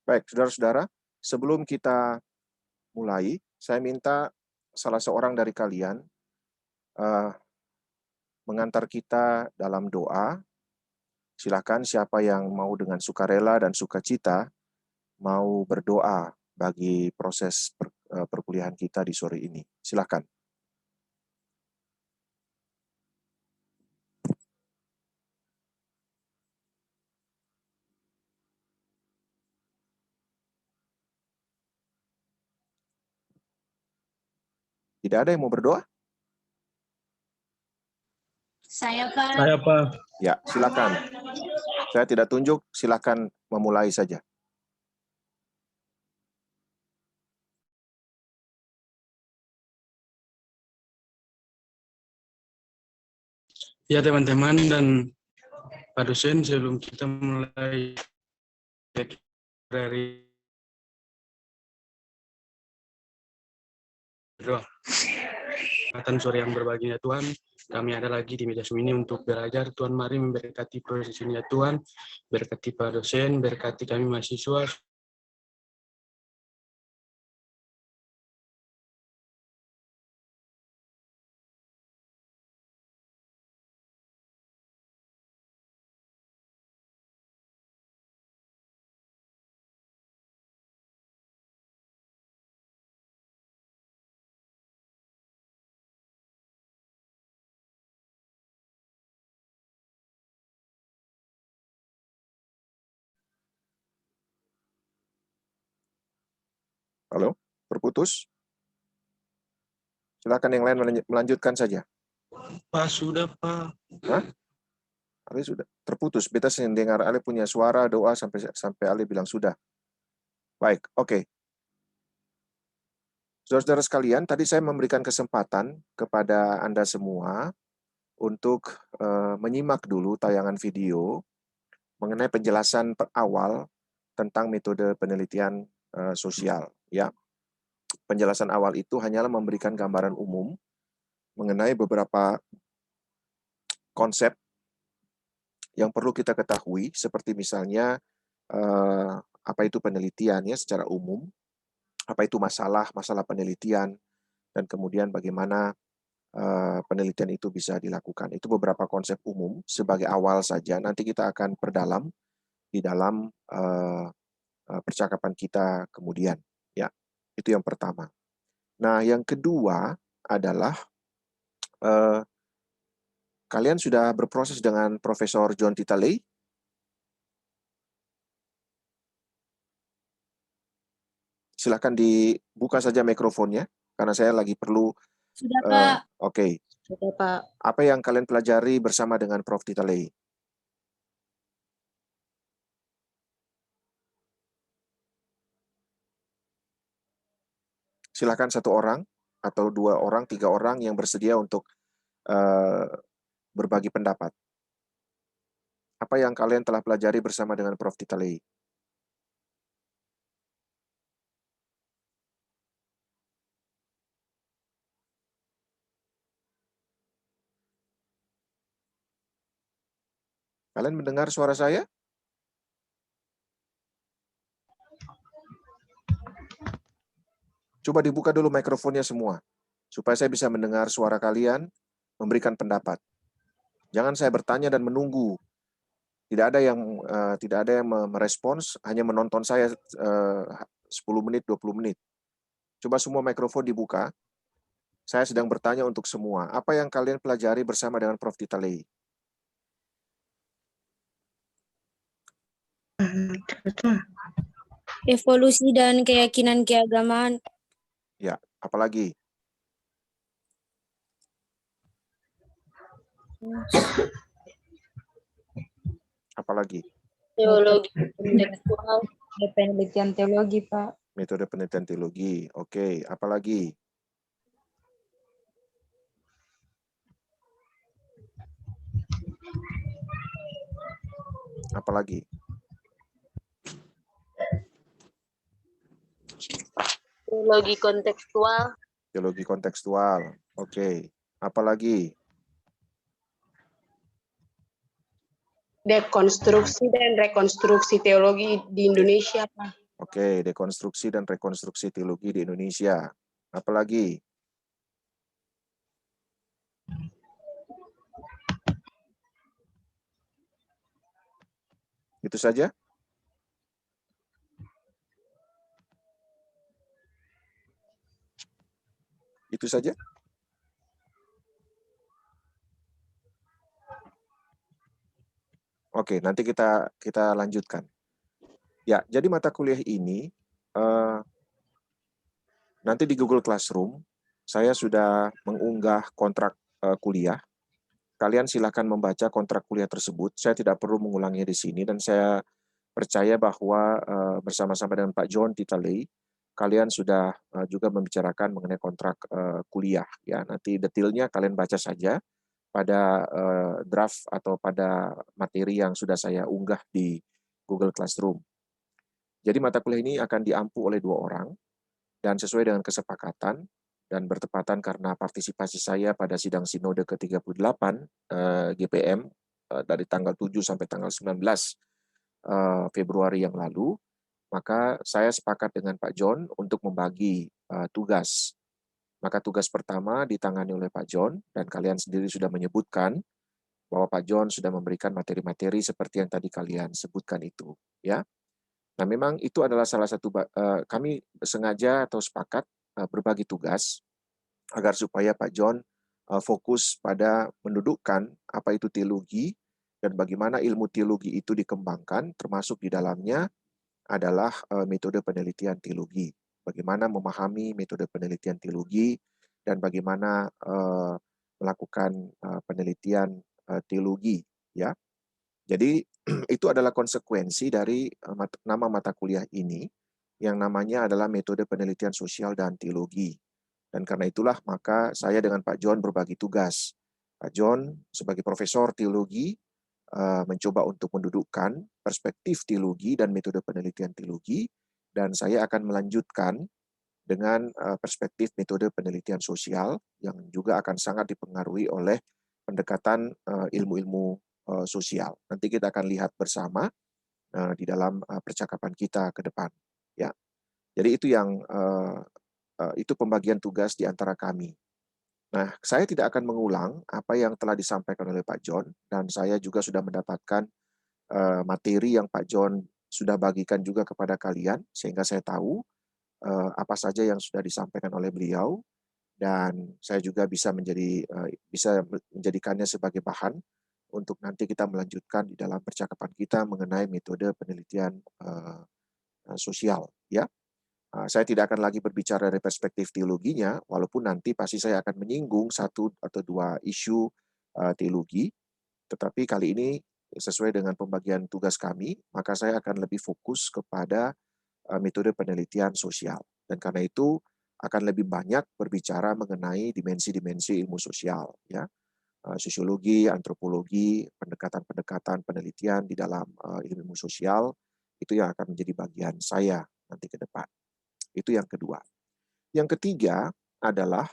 Baik, saudara-saudara, sebelum kita mulai, saya minta salah seorang dari kalian mengantar kita dalam doa. Silakan siapa yang mau dengan sukarela dan sukacita mau berdoa bagi proses perkuliahan kita di sore ini. Silakan. Tidak ada yang mau berdoa? Saya, Pak. Saya, Pak. Ya, silakan. Saya tidak tunjuk, silakan memulai saja. Ya, teman-teman dan Pak dosen, sebelum kita mulai dari doa. Kesempatan sore yang berbahagia Tuhan, kami ada lagi di meja Zoom ini untuk belajar. Tuhan, mari memberkati proses ini ya Tuhan, berkati Pak dosen, berkati kami mahasiswa. Halo, terputus? Silakan yang lain melanjutkan saja. Pak, sudah Pak. Hah? Ali sudah terputus. Beta sering dengar Ali punya suara doa sampai Ali bilang sudah. Baik, oke. Saudara-saudara sekalian, tadi saya memberikan kesempatan kepada Anda semua untuk menyimak dulu tayangan video mengenai penjelasan awal tentang metode penelitian sosial. Ya, penjelasan awal itu hanyalah memberikan gambaran umum mengenai beberapa konsep yang perlu kita ketahui, seperti misalnya apa itu penelitian ya secara umum, apa itu masalah penelitian, dan kemudian bagaimana penelitian itu bisa dilakukan. Itu beberapa konsep umum sebagai awal saja. Nanti kita akan perdalam di dalam percakapan kita kemudian. Ya, itu yang pertama. Nah, yang kedua adalah kalian sudah berproses dengan Profesor John Titaley? Silakan dibuka saja mikrofonnya, karena saya lagi perlu. Sudah, Pak. Oke. Sudah, Pak. Apa yang kalian pelajari bersama dengan Prof. Titaley? Silakan satu orang, atau 2 orang, 3 orang yang bersedia untuk berbagi pendapat. Apa yang kalian telah pelajari bersama dengan Prof. Titaley? Kalian mendengar suara saya? Coba dibuka dulu mikrofonnya semua, supaya saya bisa mendengar suara kalian, memberikan pendapat. Jangan saya bertanya dan menunggu. Tidak ada yang merespons, hanya menonton saya 10 menit, 20 menit. Coba semua mikrofon dibuka. Saya sedang bertanya untuk semua. Apa yang kalian pelajari bersama dengan Prof. Titaley? Evolusi dan keyakinan keagamaan. Ya, apalagi? Apalagi? Teologi kontekstual. Penelitian teologi, Pak. Metode penelitian teologi. Oke, apalagi? Apalagi? Teologi kontekstual. Teologi kontekstual. Oke. Apalagi? Dekonstruksi dan rekonstruksi teologi di Indonesia, Pak. Oke, dekonstruksi dan rekonstruksi teologi di Indonesia. Apalagi? Itu saja? Itu saja? Oke, nanti kita lanjutkan. Ya, jadi mata kuliah ini nanti di Google Classroom saya sudah mengunggah kontrak kuliah. Kalian silakan membaca kontrak kuliah tersebut. Saya tidak perlu mengulanginya di sini dan saya percaya bahwa bersama-sama dengan Pak John Titalei, kalian sudah juga membicarakan mengenai kontrak kuliah. Ya, nanti detailnya kalian baca saja pada draft atau pada materi yang sudah saya unggah di Google Classroom. Jadi mata kuliah ini akan diampu oleh 2 orang dan sesuai dengan kesepakatan dan bertepatan karena partisipasi saya pada sidang sinode ke-38 GPM dari tanggal 7 sampai tanggal 19 Februari yang lalu, maka saya sepakat dengan Pak John untuk membagi tugas. Maka tugas pertama ditangani oleh Pak John dan kalian sendiri sudah menyebutkan bahwa Pak John sudah memberikan materi-materi seperti yang tadi kalian sebutkan itu, ya. Nah, memang itu adalah salah satu kami sengaja atau sepakat berbagi tugas agar supaya Pak John fokus pada mendudukkan apa itu teologi dan bagaimana ilmu teologi itu dikembangkan, termasuk di dalamnya adalah metode penelitian teologi. Bagaimana memahami metode penelitian teologi dan bagaimana melakukan penelitian teologi, ya. Jadi itu adalah konsekuensi dari nama mata kuliah ini yang namanya adalah metode penelitian sosial dan teologi. Dan karena itulah maka saya dengan Pak John berbagi tugas. Pak John sebagai profesor teologi mencoba untuk mendudukkan perspektif teologi dan metode penelitian teologi, dan saya akan melanjutkan dengan perspektif metode penelitian sosial yang juga akan sangat dipengaruhi oleh pendekatan ilmu-ilmu sosial. Nanti kita akan lihat bersama di dalam percakapan kita ke depan. Ya, jadi itu pembagian tugas di antara kami. Nah, saya tidak akan mengulang apa yang telah disampaikan oleh Pak John, dan saya juga sudah mendapatkan materi yang Pak John sudah bagikan juga kepada kalian, sehingga saya tahu apa saja yang sudah disampaikan oleh beliau, dan saya juga bisa menjadikannya sebagai bahan untuk nanti kita melanjutkan di dalam percakapan kita mengenai metode penelitian sosial. Ya, saya tidak akan lagi berbicara dari perspektif teologinya, walaupun nanti pasti saya akan menyinggung 1 atau 2 isu teologi, tetapi kali ini sesuai dengan pembagian tugas kami, maka saya akan lebih fokus kepada metode penelitian sosial. Dan karena itu akan lebih banyak berbicara mengenai dimensi-dimensi ilmu sosial, ya, sosiologi, antropologi, pendekatan-pendekatan penelitian di dalam ilmu sosial itu yang akan menjadi bagian saya nanti ke depan. Itu yang kedua. Yang ketiga adalah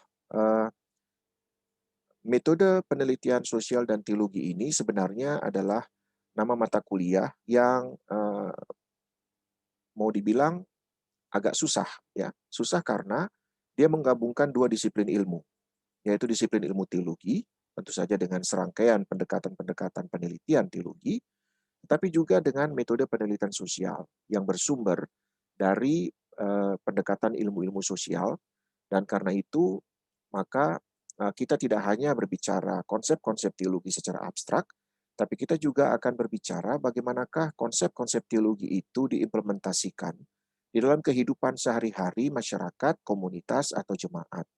metode penelitian sosial dan teologi ini sebenarnya adalah nama mata kuliah yang mau dibilang agak susah, ya. Susah karena dia menggabungkan 2 disiplin ilmu, yaitu disiplin ilmu teologi, tentu saja dengan serangkaian pendekatan-pendekatan penelitian teologi, tetapi juga dengan metode penelitian sosial yang bersumber dari pendekatan ilmu-ilmu sosial. Dan karena itu maka kita tidak hanya berbicara konsep-konsep teologi secara abstrak, tapi kita juga akan berbicara bagaimanakah konsep-konsep teologi itu diimplementasikan di dalam kehidupan sehari-hari masyarakat, komunitas, atau jemaat.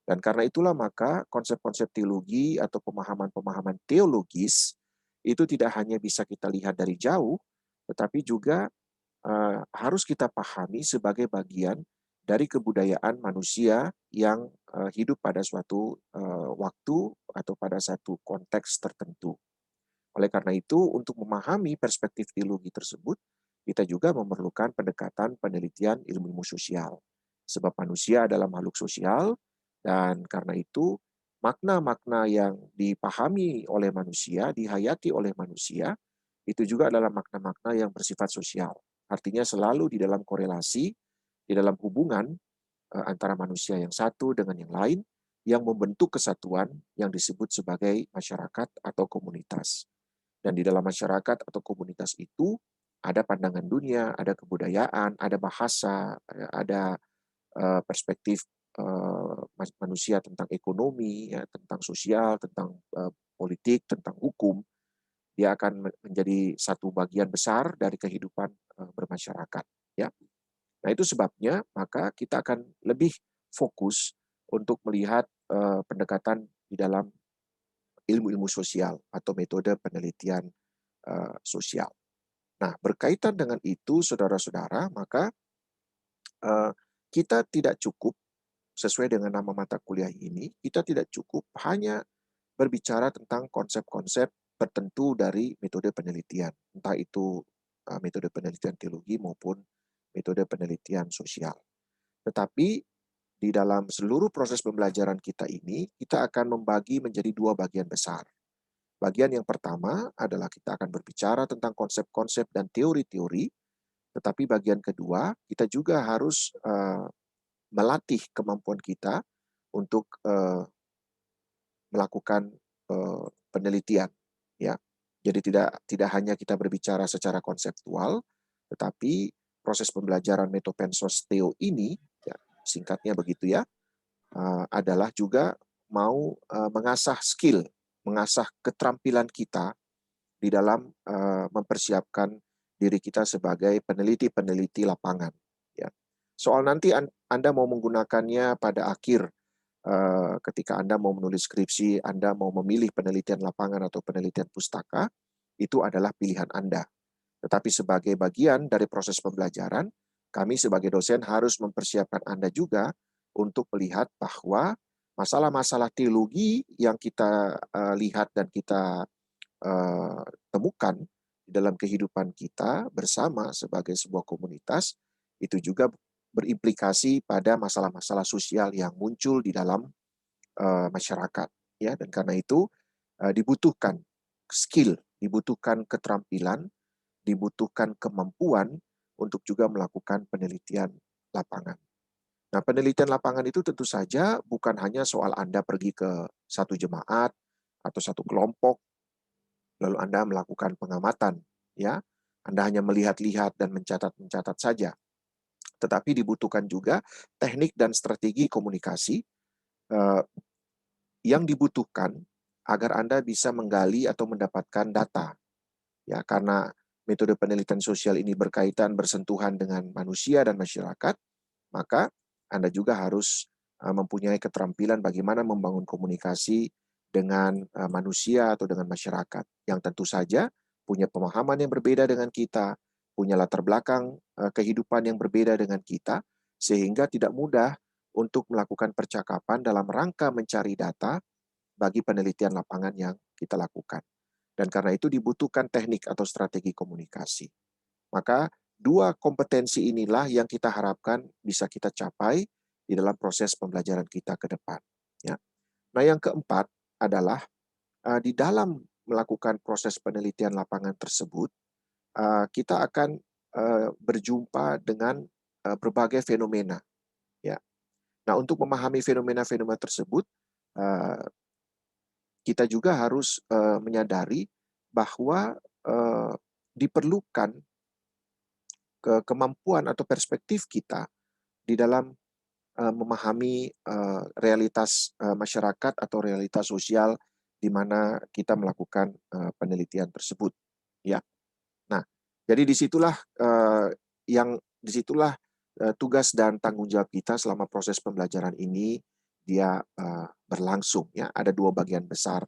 Dan karena itulah maka konsep-konsep teologi atau pemahaman-pemahaman teologis itu tidak hanya bisa kita lihat dari jauh, tetapi juga harus kita pahami sebagai bagian dari kebudayaan manusia yang hidup pada suatu waktu atau pada satu konteks tertentu. Oleh karena itu, untuk memahami perspektif teologi tersebut, kita juga memerlukan pendekatan penelitian ilmu sosial. Sebab manusia adalah makhluk sosial, dan karena itu makna-makna yang dipahami oleh manusia, dihayati oleh manusia, itu juga adalah makna-makna yang bersifat sosial. artinya selalu di dalam korelasi, di dalam hubungan antara manusia yang satu dengan yang lain, yang membentuk kesatuan yang disebut sebagai masyarakat atau komunitas. Dan di dalam masyarakat atau komunitas itu ada pandangan dunia, ada kebudayaan, ada bahasa, ada perspektif manusia tentang ekonomi, ya, tentang sosial, tentang politik, tentang hukum. Dia akan menjadi satu bagian besar dari kehidupan bermasyarakat. Ya. Nah itu sebabnya maka kita akan lebih fokus untuk melihat pendekatan di dalam ilmu-ilmu sosial atau metode penelitian sosial. Nah berkaitan dengan itu saudara-saudara, maka kita tidak cukup sesuai dengan nama mata kuliah ini, kita tidak cukup hanya berbicara tentang konsep-konsep tertentu dari metode penelitian, entah itu metode penelitian teologi maupun metode penelitian sosial. Tetapi di dalam seluruh proses pembelajaran kita ini, kita akan membagi menjadi dua bagian besar. Bagian yang pertama adalah kita akan berbicara tentang konsep-konsep dan teori-teori, tetapi bagian kedua, kita juga harus melatih kemampuan kita untuk melakukan penelitian, ya. Jadi tidak hanya kita berbicara secara konseptual, tetapi proses pembelajaran Metopensos Theo ini, ya, singkatnya begitu ya, adalah juga mau mengasah skill, mengasah keterampilan kita di dalam mempersiapkan diri kita sebagai peneliti-peneliti lapangan. Ya. Soal nanti Anda mau menggunakannya pada akhir ketika Anda mau menulis skripsi, Anda mau memilih penelitian lapangan atau penelitian pustaka, itu adalah pilihan Anda. Tetapi sebagai bagian dari proses pembelajaran, kami sebagai dosen harus mempersiapkan Anda juga untuk melihat bahwa masalah-masalah teologi yang kita lihat dan kita temukan di dalam kehidupan kita bersama sebagai sebuah komunitas, itu juga berimplikasi pada masalah-masalah sosial yang muncul di dalam masyarakat, ya. Dan karena itu dibutuhkan skill, dibutuhkan keterampilan, dibutuhkan kemampuan untuk juga melakukan penelitian lapangan. Nah, penelitian lapangan itu tentu saja bukan hanya soal Anda pergi ke satu jemaat atau satu kelompok, lalu Anda melakukan pengamatan, ya. Anda hanya melihat-lihat dan mencatat-mencatat saja. Tetapi dibutuhkan juga teknik dan strategi komunikasi yang dibutuhkan agar Anda bisa menggali atau mendapatkan data. Ya, karena metode penelitian sosial ini berkaitan bersentuhan dengan manusia dan masyarakat, maka Anda juga harus mempunyai keterampilan bagaimana membangun komunikasi dengan manusia atau dengan masyarakat yang tentu saja punya pemahaman yang berbeda dengan kita, punya latar belakang kehidupan yang berbeda dengan kita, sehingga tidak mudah untuk melakukan percakapan dalam rangka mencari data bagi penelitian lapangan yang kita lakukan. Dan karena itu dibutuhkan teknik atau strategi komunikasi. Maka dua kompetensi inilah yang kita harapkan bisa kita capai di dalam proses pembelajaran kita ke depan. Ya. Nah, yang keempat adalah di dalam melakukan proses penelitian lapangan tersebut, kita akan berjumpa dengan berbagai fenomena. Ya. Nah, untuk memahami fenomena-fenomena tersebut, kita juga harus menyadari bahwa diperlukan kemampuan atau perspektif kita di dalam memahami realitas masyarakat atau realitas sosial di mana kita melakukan penelitian tersebut. Ya. Nah, jadi disitulah tugas dan tanggung jawab kita selama proses pembelajaran ini dia berlangsung, ya. Ada dua bagian besar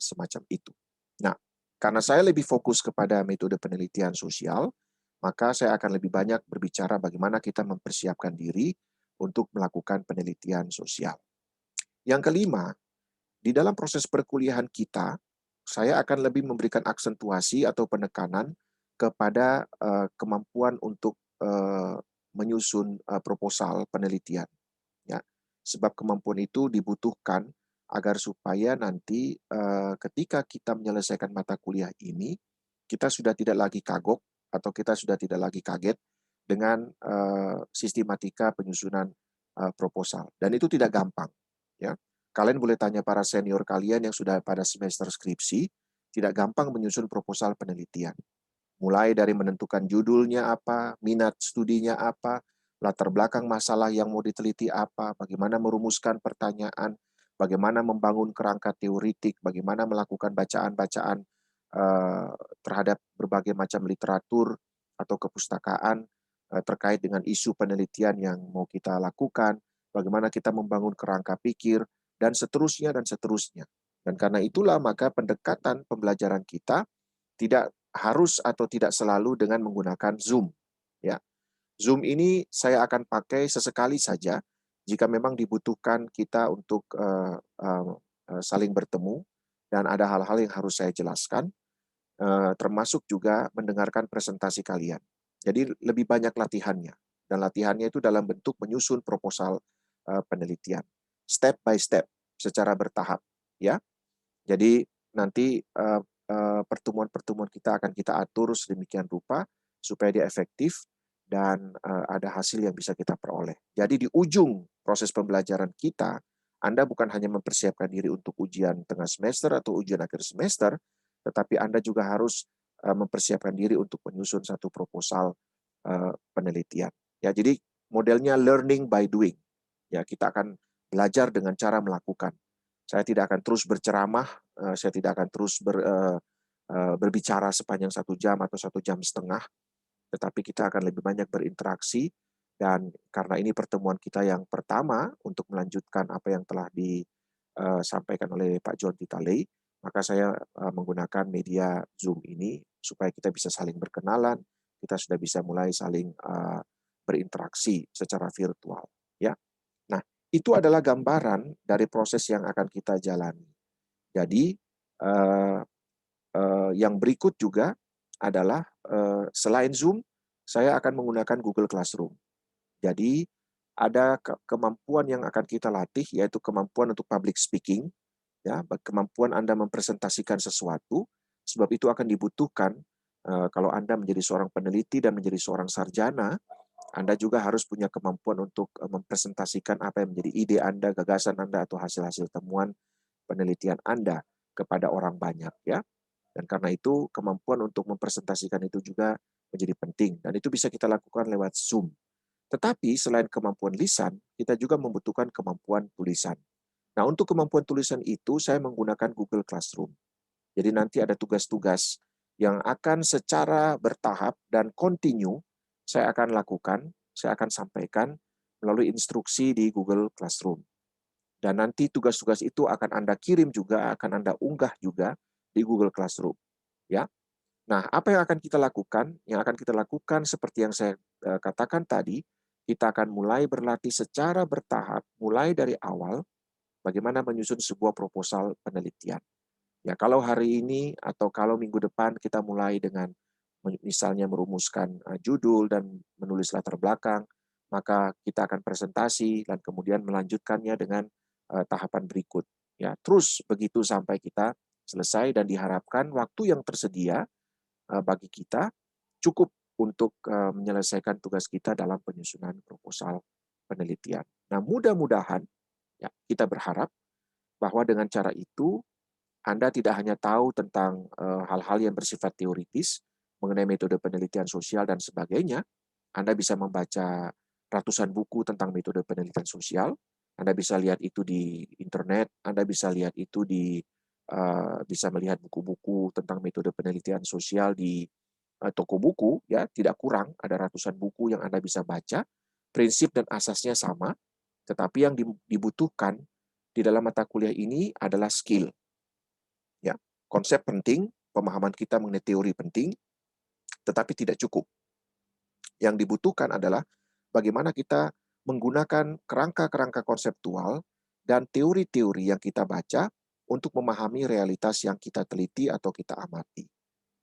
semacam itu. Nah, karena saya lebih fokus kepada metode penelitian sosial, maka saya akan lebih banyak berbicara bagaimana kita mempersiapkan diri untuk melakukan penelitian sosial. Yang kelima, di dalam proses perkuliahan kita, saya akan lebih memberikan aksentuasi atau penekanan kepada kemampuan untuk menyusun proposal penelitian. Ya. Sebab kemampuan itu dibutuhkan agar supaya nanti ketika kita menyelesaikan mata kuliah ini, kita sudah tidak lagi kagok atau kita sudah tidak lagi kaget dengan sistematika penyusunan proposal. Dan itu tidak gampang. Ya. Kalian boleh tanya para senior kalian yang sudah pada semester skripsi, tidak gampang menyusun proposal penelitian. Mulai dari menentukan judulnya apa, minat studinya apa, latar belakang masalah yang mau diteliti apa, bagaimana merumuskan pertanyaan, bagaimana membangun kerangka teoritik, bagaimana melakukan bacaan-bacaan terhadap berbagai macam literatur atau kepustakaan terkait dengan isu penelitian yang mau kita lakukan, bagaimana kita membangun kerangka pikir, dan seterusnya, dan seterusnya. Dan karena itulah maka pendekatan pembelajaran kita tidak harus atau tidak selalu dengan menggunakan Zoom. Ya, Zoom ini saya akan pakai sesekali saja jika memang dibutuhkan kita untuk saling bertemu dan ada hal-hal yang harus saya jelaskan, termasuk juga mendengarkan presentasi kalian. Jadi lebih banyak latihannya, dan latihannya itu dalam bentuk menyusun proposal penelitian, step by step, secara bertahap. Ya, jadi nanti pertemuan-pertemuan kita akan kita atur sedemikian rupa supaya dia efektif dan ada hasil yang bisa kita peroleh. Jadi di ujung proses pembelajaran kita, Anda bukan hanya mempersiapkan diri untuk ujian tengah semester atau ujian akhir semester, tetapi Anda juga harus mempersiapkan diri untuk menyusun satu proposal penelitian. Ya, jadi modelnya learning by doing. Ya, kita akan belajar dengan cara melakukan. Saya tidak akan terus berceramah, saya tidak akan terus berbicara sepanjang 1 jam atau 1,5 jam, tetapi kita akan lebih banyak berinteraksi, dan karena ini pertemuan kita yang pertama untuk melanjutkan apa yang telah disampaikan oleh Pak John Titalei, maka saya menggunakan media Zoom ini supaya kita bisa saling berkenalan, kita sudah bisa mulai saling berinteraksi secara virtual. Ya, nah itu adalah gambaran dari proses yang akan kita jalani. Jadi yang berikut juga adalah selain Zoom, saya akan menggunakan Google Classroom. Jadi ada kemampuan yang akan kita latih, yaitu kemampuan untuk public speaking, ya, kemampuan Anda mempresentasikan sesuatu, sebab itu akan dibutuhkan kalau Anda menjadi seorang peneliti dan menjadi seorang sarjana, Anda juga harus punya kemampuan untuk mempresentasikan apa yang menjadi ide Anda, gagasan Anda, atau hasil-hasil temuan penelitian Anda kepada orang banyak, ya. Dan karena itu kemampuan untuk mempresentasikan itu juga menjadi penting, dan itu bisa kita lakukan lewat Zoom. Tetapi selain kemampuan lisan, kita juga membutuhkan kemampuan tulisan. Nah, untuk kemampuan tulisan itu saya menggunakan Google Classroom. Jadi nanti ada tugas-tugas yang akan secara bertahap dan kontinu saya akan lakukan, saya akan sampaikan melalui instruksi di Google Classroom. Dan nanti tugas-tugas itu akan Anda kirim juga, akan Anda unggah juga di Google Classroom. Ya. Nah, apa yang akan kita lakukan? Yang akan kita lakukan seperti yang saya katakan tadi, kita akan mulai berlatih secara bertahap, mulai dari awal, bagaimana menyusun sebuah proposal penelitian. Ya, kalau hari ini atau kalau minggu depan kita mulai dengan misalnya merumuskan judul dan menulis latar belakang, maka kita akan presentasi dan kemudian melanjutkannya dengan tahapan berikut. Ya, terus begitu sampai kita selesai, dan diharapkan waktu yang tersedia bagi kita cukup untuk menyelesaikan tugas kita dalam penyusunan proposal penelitian. Nah, mudah-mudahan ya, kita berharap bahwa dengan cara itu Anda tidak hanya tahu tentang hal-hal yang bersifat teoritis mengenai metode penelitian sosial dan sebagainya. Anda bisa membaca ratusan buku tentang metode penelitian sosial. Anda bisa lihat itu di internet. Anda bisa lihat itu bisa melihat buku-buku tentang metode penelitian sosial di toko buku, ya, tidak kurang, ada ratusan buku yang Anda bisa baca. Prinsip dan asasnya sama, tetapi yang dibutuhkan di dalam mata kuliah ini adalah skill. Ya, konsep penting, pemahaman kita mengenai teori penting, tetapi tidak cukup. Yang dibutuhkan adalah bagaimana kita menggunakan kerangka-kerangka konseptual dan teori-teori yang kita baca untuk memahami realitas yang kita teliti atau kita amati.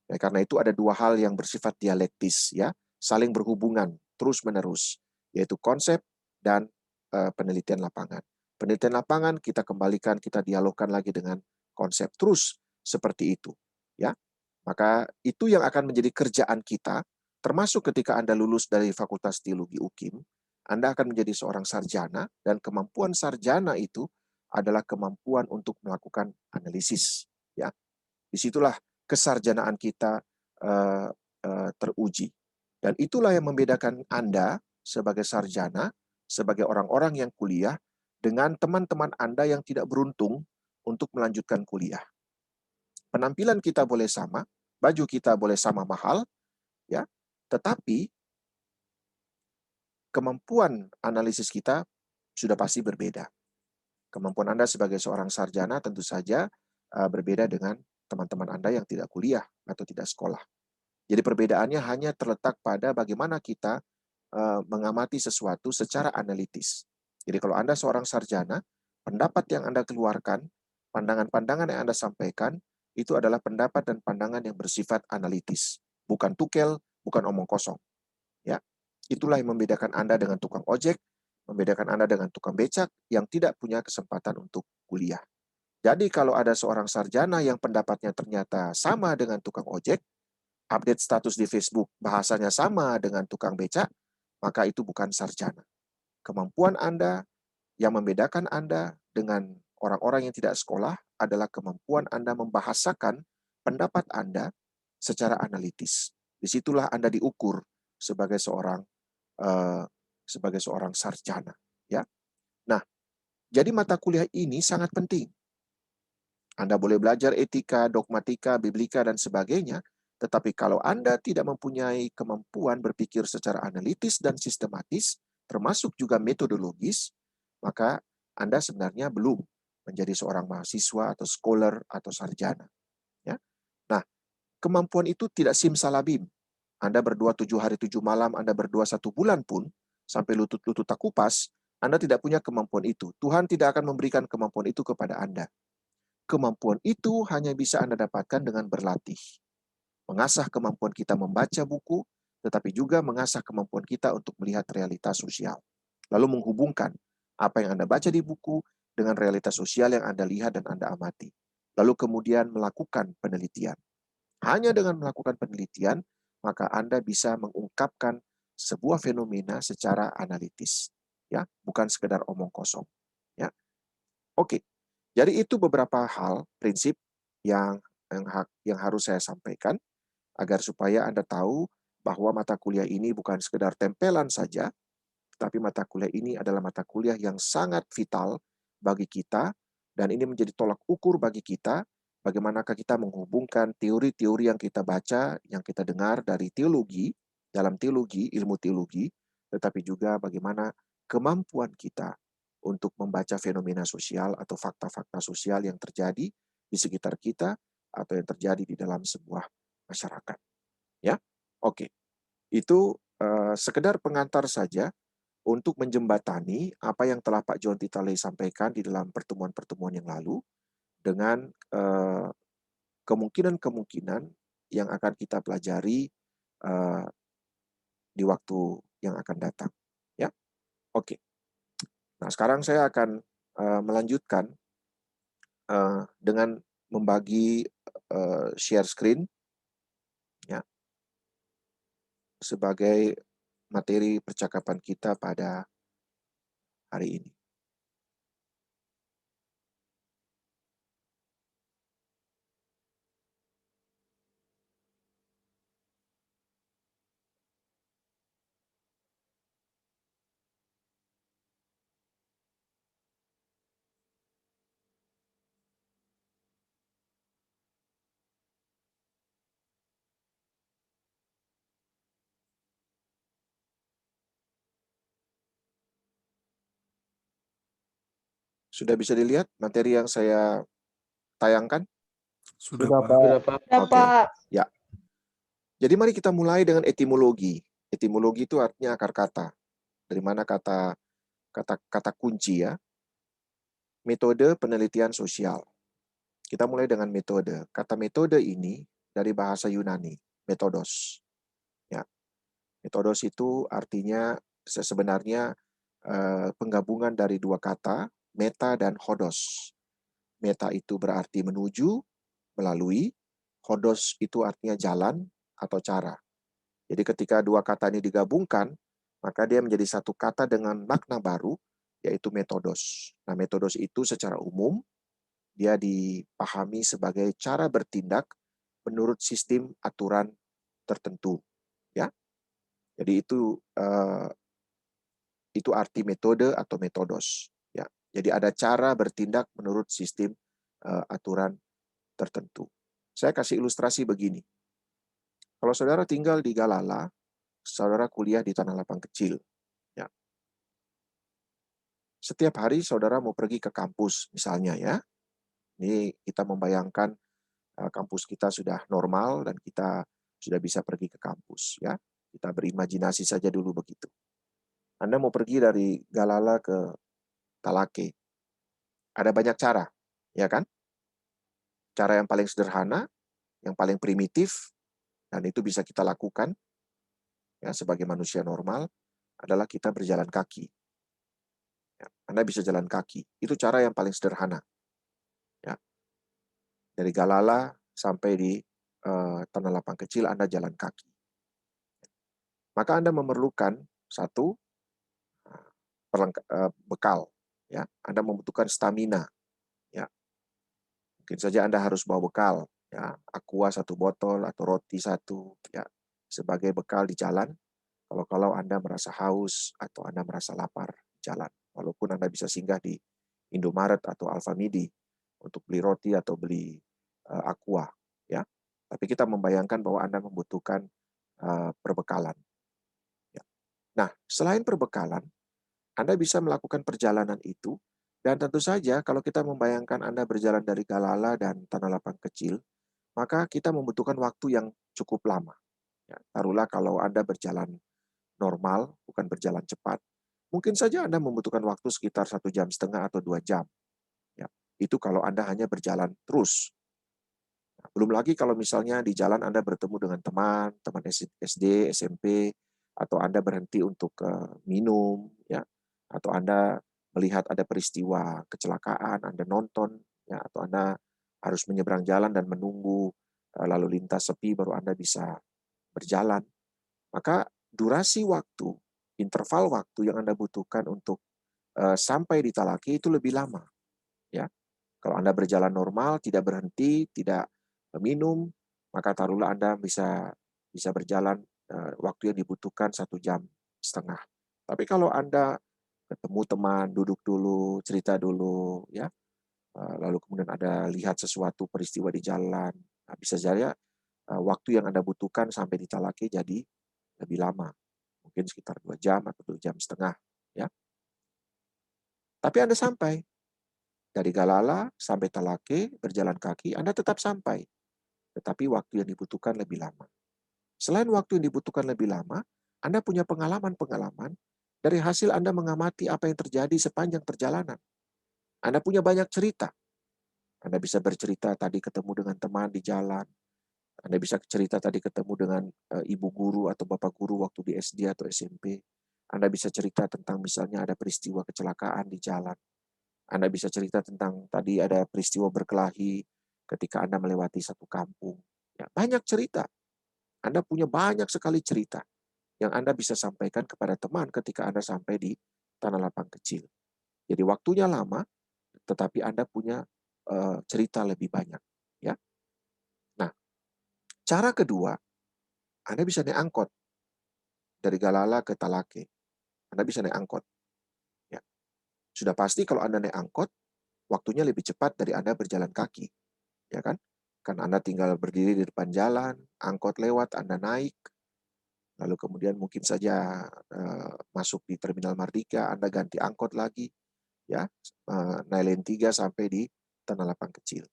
Ya, karena itu ada 2 hal yang bersifat dialektis, ya, saling berhubungan terus-menerus, yaitu konsep dan penelitian lapangan. Penelitian lapangan kita kembalikan, kita dialogkan lagi dengan konsep, terus seperti itu, ya. Maka itu yang akan menjadi kerjaan kita Termasuk ketika Anda lulus dari Fakultas Teologi UKIM, Anda akan menjadi seorang sarjana, dan kemampuan sarjana itu adalah kemampuan untuk melakukan analisis. Ya, disitulah kesarjanaan kita teruji. Dan itulah yang membedakan Anda sebagai sarjana, sebagai orang-orang yang kuliah, dengan teman-teman Anda yang tidak beruntung untuk melanjutkan kuliah. Penampilan kita boleh sama, baju kita boleh sama mahal, ya, tetapi kemampuan analisis kita sudah pasti berbeda. Kemampuan Anda sebagai seorang sarjana tentu saja berbeda dengan teman-teman Anda yang tidak kuliah atau tidak sekolah. Jadi perbedaannya hanya terletak pada bagaimana kita mengamati sesuatu secara analitis. Jadi kalau Anda seorang sarjana, pendapat yang Anda keluarkan, pandangan-pandangan yang Anda sampaikan, itu adalah pendapat dan pandangan yang bersifat analitis. Bukan tukel, bukan omong kosong. Ya, itulah yang membedakan Anda dengan tukang ojek, membedakan Anda dengan tukang becak yang tidak punya kesempatan untuk kuliah. Jadi kalau ada seorang sarjana yang pendapatnya ternyata sama dengan tukang ojek, update status di Facebook bahasanya sama dengan tukang becak, maka itu bukan sarjana. Kemampuan Anda yang membedakan Anda dengan orang-orang yang tidak sekolah adalah kemampuan Anda membahasakan pendapat Anda secara analitis. Disitulah Anda diukur sebagai seorang sarjana. Ya. Nah, jadi mata kuliah ini sangat penting. Anda boleh belajar etika, dogmatika, biblika, dan sebagainya, tetapi kalau Anda tidak mempunyai kemampuan berpikir secara analitis dan sistematis, termasuk juga metodologis, maka Anda sebenarnya belum menjadi seorang mahasiswa atau scholar atau sarjana. Ya. Nah, kemampuan itu tidak simsalabim. Anda berdua 7 hari 7 malam, Anda berdua 1 bulan pun, sampai lutut-lutut tak kupas, Anda tidak punya kemampuan itu. Tuhan tidak akan memberikan kemampuan itu kepada Anda. Kemampuan itu hanya bisa Anda dapatkan dengan berlatih. Mengasah kemampuan kita membaca buku, tetapi juga mengasah kemampuan kita untuk melihat realitas sosial. Lalu menghubungkan apa yang Anda baca di buku dengan realitas sosial yang Anda lihat dan Anda amati. Lalu kemudian melakukan penelitian. Hanya dengan melakukan penelitian, maka Anda bisa mengungkapkan sebuah fenomena secara analitis. Ya, bukan sekedar omong kosong. Ya. Oke. Jadi itu beberapa hal, prinsip yang harus saya sampaikan agar supaya Anda tahu bahwa mata kuliah ini bukan sekedar tempelan saja, tapi mata kuliah ini adalah mata kuliah yang sangat vital bagi kita, dan ini menjadi tolak ukur bagi kita, bagaimanakah kita menghubungkan teori-teori yang kita baca, yang kita dengar dari teologi, dalam teologi, ilmu teologi, tetapi juga bagaimana kemampuan kita untuk membaca fenomena sosial atau fakta-fakta sosial yang terjadi di sekitar kita atau yang terjadi di dalam sebuah masyarakat. Ya, oke. Itu sekedar pengantar saja untuk menjembatani apa yang telah Pak John Titale sampaikan di dalam pertemuan-pertemuan yang lalu dengan kemungkinan-kemungkinan yang akan kita pelajari di waktu yang akan datang. Ya, oke. Nah, sekarang saya akan melanjutkan dengan membagi share screen, ya, sebagai materi percakapan kita pada hari ini. Sudah bisa dilihat materi yang saya tayangkan? Sudah, Sudah, Pak. Pak. Sudah, Pak. Oke. Ya. Jadi mari kita mulai dengan etimologi. Etimologi itu artinya akar kata. Dari mana kata kunci, ya. Metode penelitian sosial. Kita mulai dengan metode. Kata metode ini dari bahasa Yunani, metodos. Ya. Metodos itu artinya sebenarnya penggabungan dari dua kata, meta dan hodos. Meta itu berarti menuju, melalui. Hodos itu artinya jalan atau cara. Jadi ketika dua kata ini digabungkan, maka dia menjadi satu kata dengan makna baru, yaitu metodos. Nah, metodos itu secara umum dia dipahami sebagai cara bertindak menurut sistem aturan tertentu, ya. Jadi itu arti metode atau metodos, ya. Jadi ada cara bertindak menurut sistem aturan tertentu. Saya kasih ilustrasi begini. Kalau saudara tinggal di Galala, saudara kuliah di Tanah Lapang Kecil, ya. Setiap hari saudara mau pergi ke kampus, misalnya ya. Ini kita membayangkan kampus kita sudah normal dan kita sudah bisa pergi ke kampus, ya. Kita berimajinasi saja dulu begitu. Anda mau pergi dari Galala ke Talake. Ada banyak cara, ya kan? Cara yang paling sederhana, yang paling primitif, dan itu bisa kita lakukan ya sebagai manusia normal adalah kita berjalan kaki. Ya, Anda bisa jalan kaki. Itu cara yang paling sederhana. Ya. Dari Galala sampai di Tanah Lapang Kecil Anda jalan kaki. Maka Anda memerlukan satu bekal. Ya, Anda membutuhkan stamina. Ya, mungkin saja Anda harus bawa bekal. Ya, aqua 1 botol atau roti 1. Ya, sebagai bekal di jalan. Kalau Anda merasa haus atau Anda merasa lapar di jalan. Walaupun Anda bisa singgah di Indomaret atau Alfamidi untuk beli roti atau beli aqua. Ya, tapi kita membayangkan bahwa Anda membutuhkan perbekalan. Ya. Nah, selain perbekalan, Anda bisa melakukan perjalanan itu, dan tentu saja kalau kita membayangkan Anda berjalan dari Galala dan Tanah Lapang Kecil, maka kita membutuhkan waktu yang cukup lama. Ya, taruhlah kalau Anda berjalan normal, bukan berjalan cepat, mungkin saja Anda membutuhkan waktu sekitar 1,5 jam atau 2 jam. Ya, itu kalau Anda hanya berjalan terus. Nah, belum lagi kalau misalnya di jalan Anda bertemu dengan teman SD, SMP, atau Anda berhenti untuk minum, ya, atau Anda melihat ada peristiwa kecelakaan, Anda nonton, ya, atau Anda harus menyeberang jalan dan menunggu lalu lintas sepi baru Anda bisa berjalan. Maka durasi waktu, interval waktu yang Anda butuhkan untuk sampai di Talake itu lebih lama. Ya, kalau Anda berjalan normal, tidak berhenti, tidak minum, maka taruhlah Anda bisa berjalan waktu yang dibutuhkan 1,5 jam. Tapi kalau Anda ketemu teman, duduk dulu, cerita dulu, ya, lalu kemudian ada lihat sesuatu peristiwa di jalan, nah, bisa saja waktu yang Anda butuhkan sampai di Talake jadi lebih lama, mungkin sekitar 2 jam atau 2,5 jam, ya. Tapi Anda sampai. Dari Galala sampai Talake, berjalan kaki, Anda tetap sampai. Tetapi waktu yang dibutuhkan lebih lama. Selain waktu yang dibutuhkan lebih lama, Anda punya pengalaman-pengalaman dari hasil Anda mengamati apa yang terjadi sepanjang perjalanan. Anda punya banyak cerita. Anda bisa bercerita tadi ketemu dengan teman di jalan. Anda bisa cerita tadi ketemu dengan ibu guru atau bapak guru waktu di SD atau SMP. Anda bisa cerita tentang misalnya ada peristiwa kecelakaan di jalan. Anda bisa cerita tentang tadi ada peristiwa berkelahi ketika Anda melewati satu kampung. Ya, banyak cerita. Anda punya banyak sekali cerita yang Anda bisa sampaikan kepada teman ketika Anda sampai di Tanah Lapang Kecil. Jadi waktunya lama, tetapi Anda punya cerita lebih banyak. Ya. Nah, cara kedua, Anda bisa naik angkot dari Galala ke Talake. Anda bisa naik angkot. Ya. Sudah pasti kalau Anda naik angkot, waktunya lebih cepat dari Anda berjalan kaki. Ya kan? Kan Anda tinggal berdiri di depan jalan, angkot lewat, Anda naik, lalu kemudian mungkin saja masuk di Terminal Mardika, Anda ganti angkot lagi, ya, naik Line 3 sampai di Tanah Lapang Kecil.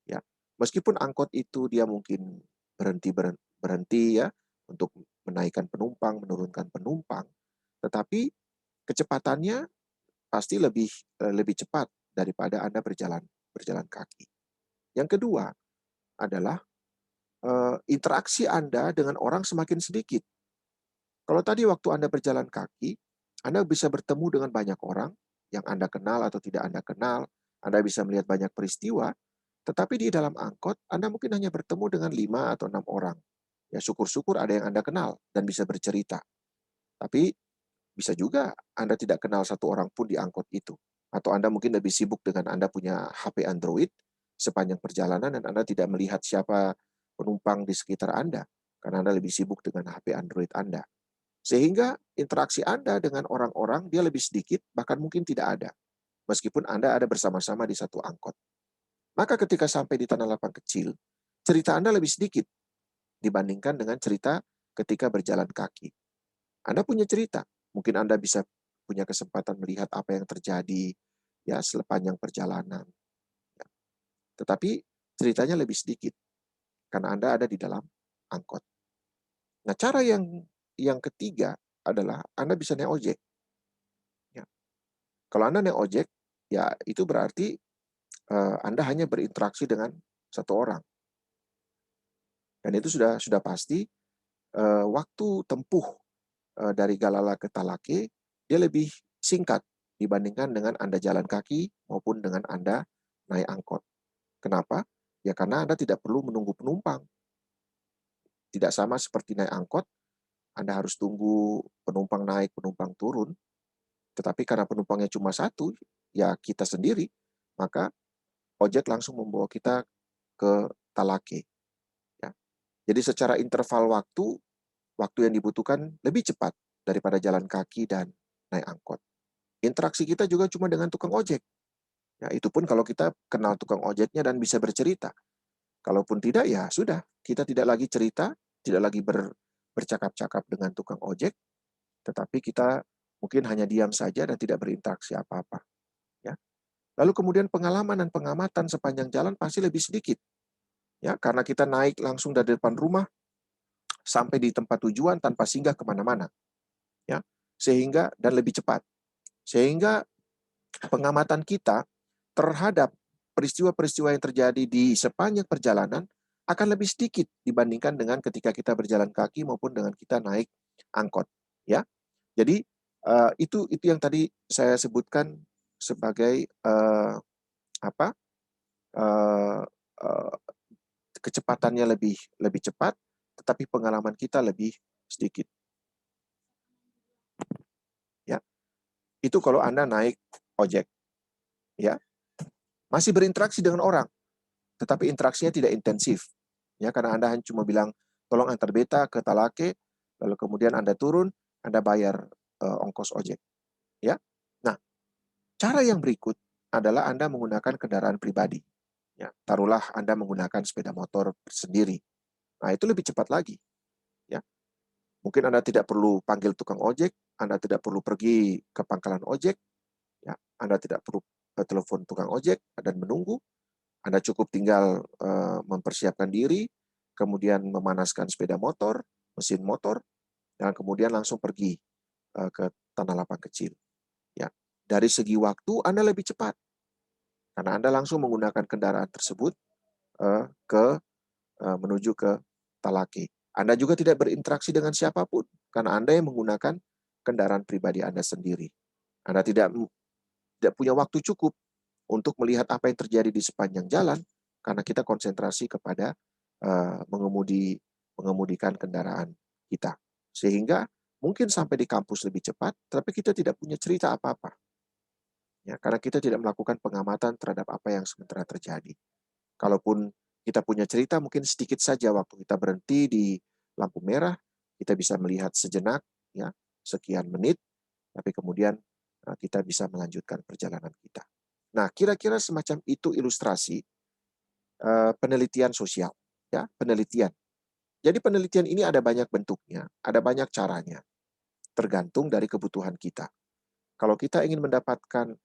Ya, meskipun angkot itu dia mungkin berhenti ya untuk menaikkan penumpang, menurunkan penumpang, tetapi kecepatannya pasti lebih cepat daripada Anda berjalan kaki. Yang kedua adalah interaksi Anda dengan orang semakin sedikit. Kalau tadi waktu Anda berjalan kaki, Anda bisa bertemu dengan banyak orang yang Anda kenal atau tidak Anda kenal, Anda bisa melihat banyak peristiwa, tetapi di dalam angkot Anda mungkin hanya bertemu dengan 5 atau 6 orang. Ya syukur-syukur ada yang Anda kenal dan bisa bercerita. Tapi bisa juga Anda tidak kenal satu orang pun di angkot itu. Atau Anda mungkin lebih sibuk dengan Anda punya HP Android sepanjang perjalanan dan Anda tidak melihat siapa penumpang di sekitar Anda. Karena Anda lebih sibuk dengan HP Android Anda. Sehingga interaksi Anda dengan orang-orang dia lebih sedikit, bahkan mungkin tidak ada. Meskipun Anda ada bersama-sama di satu angkot. Maka ketika sampai di tanah lapang kecil, cerita Anda lebih sedikit dibandingkan dengan cerita ketika berjalan kaki. Anda punya cerita, mungkin Anda bisa punya kesempatan melihat apa yang terjadi ya sepanjang perjalanan. Ya. Tetapi ceritanya lebih sedikit karena Anda ada di dalam angkot. Nah, cara yang ketiga adalah Anda bisa naik ojek. Ya. Kalau Anda naik ojek, ya itu berarti Anda hanya berinteraksi dengan satu orang. Dan itu sudah pasti waktu tempuh dari Galala ke Talake dia lebih singkat dibandingkan dengan Anda jalan kaki maupun dengan Anda naik angkot. Kenapa? Ya karena Anda tidak perlu menunggu penumpang. Tidak sama seperti naik angkot, Anda harus tunggu penumpang naik, penumpang turun. Tetapi karena penumpangnya cuma satu, ya kita sendiri, maka ojek langsung membawa kita ke Talake. Ya. Jadi secara interval waktu yang dibutuhkan lebih cepat daripada jalan kaki dan naik angkot. Interaksi kita juga cuma dengan tukang ojek. Ya, itu pun kalau kita kenal tukang ojeknya dan bisa bercerita. Kalaupun tidak, ya sudah. Kita tidak lagi cerita, tidak lagi bercakap-cakap dengan tukang ojek, tetapi kita mungkin hanya diam saja dan tidak berinteraksi apa-apa. Ya. Lalu kemudian pengalaman dan pengamatan sepanjang jalan pasti lebih sedikit. Ya, karena kita naik langsung dari depan rumah sampai di tempat tujuan tanpa singgah kemana-mana. Ya, sehingga dan lebih cepat. Sehingga pengamatan kita terhadap peristiwa-peristiwa yang terjadi di sepanjang perjalanan akan lebih sedikit dibandingkan dengan ketika kita berjalan kaki maupun dengan kita naik angkot, ya. Jadi itu yang tadi saya sebutkan sebagai apa uh, uh, kecepatannya lebih cepat, tetapi pengalaman kita lebih sedikit. Ya, itu kalau Anda naik ojek, ya masih berinteraksi dengan orang, tetapi interaksinya tidak intensif. Ya, karena Anda hanya cuma bilang, tolong antar beta ke Talake, lalu kemudian Anda turun, Anda bayar ongkos ojek. Ya. Nah, cara yang berikut adalah Anda menggunakan kendaraan pribadi. Ya, taruhlah Anda menggunakan sepeda motor sendiri. Nah, itu lebih cepat lagi. Ya. Mungkin Anda tidak perlu panggil tukang ojek, Anda tidak perlu pergi ke pangkalan ojek, ya. Anda tidak perlu telepon tukang ojek dan menunggu. Anda cukup tinggal mempersiapkan diri, kemudian memanaskan sepeda motor, mesin motor, dan kemudian langsung pergi ke tanah lapang kecil. Ya, dari segi waktu Anda lebih cepat, karena Anda langsung menggunakan kendaraan tersebut menuju ke Talake. Anda juga tidak berinteraksi dengan siapapun, karena Anda yang menggunakan kendaraan pribadi Anda sendiri. Anda tidak punya waktu cukup untuk melihat apa yang terjadi di sepanjang jalan, karena kita konsentrasi kepada mengemudikan kendaraan kita. Sehingga mungkin sampai di kampus lebih cepat, tapi kita tidak punya cerita apa-apa. Ya, karena kita tidak melakukan pengamatan terhadap apa yang sementara terjadi. Kalaupun kita punya cerita, mungkin sedikit saja waktu kita berhenti di lampu merah, kita bisa melihat sejenak, ya sekian menit, tapi kemudian kita bisa melanjutkan perjalanan kita. Nah, kira-kira semacam itu ilustrasi penelitian sosial, ya, penelitian. Jadi penelitian ini ada banyak bentuknya, ada banyak caranya, tergantung dari kebutuhan kita. Kalau kita ingin mendapatkan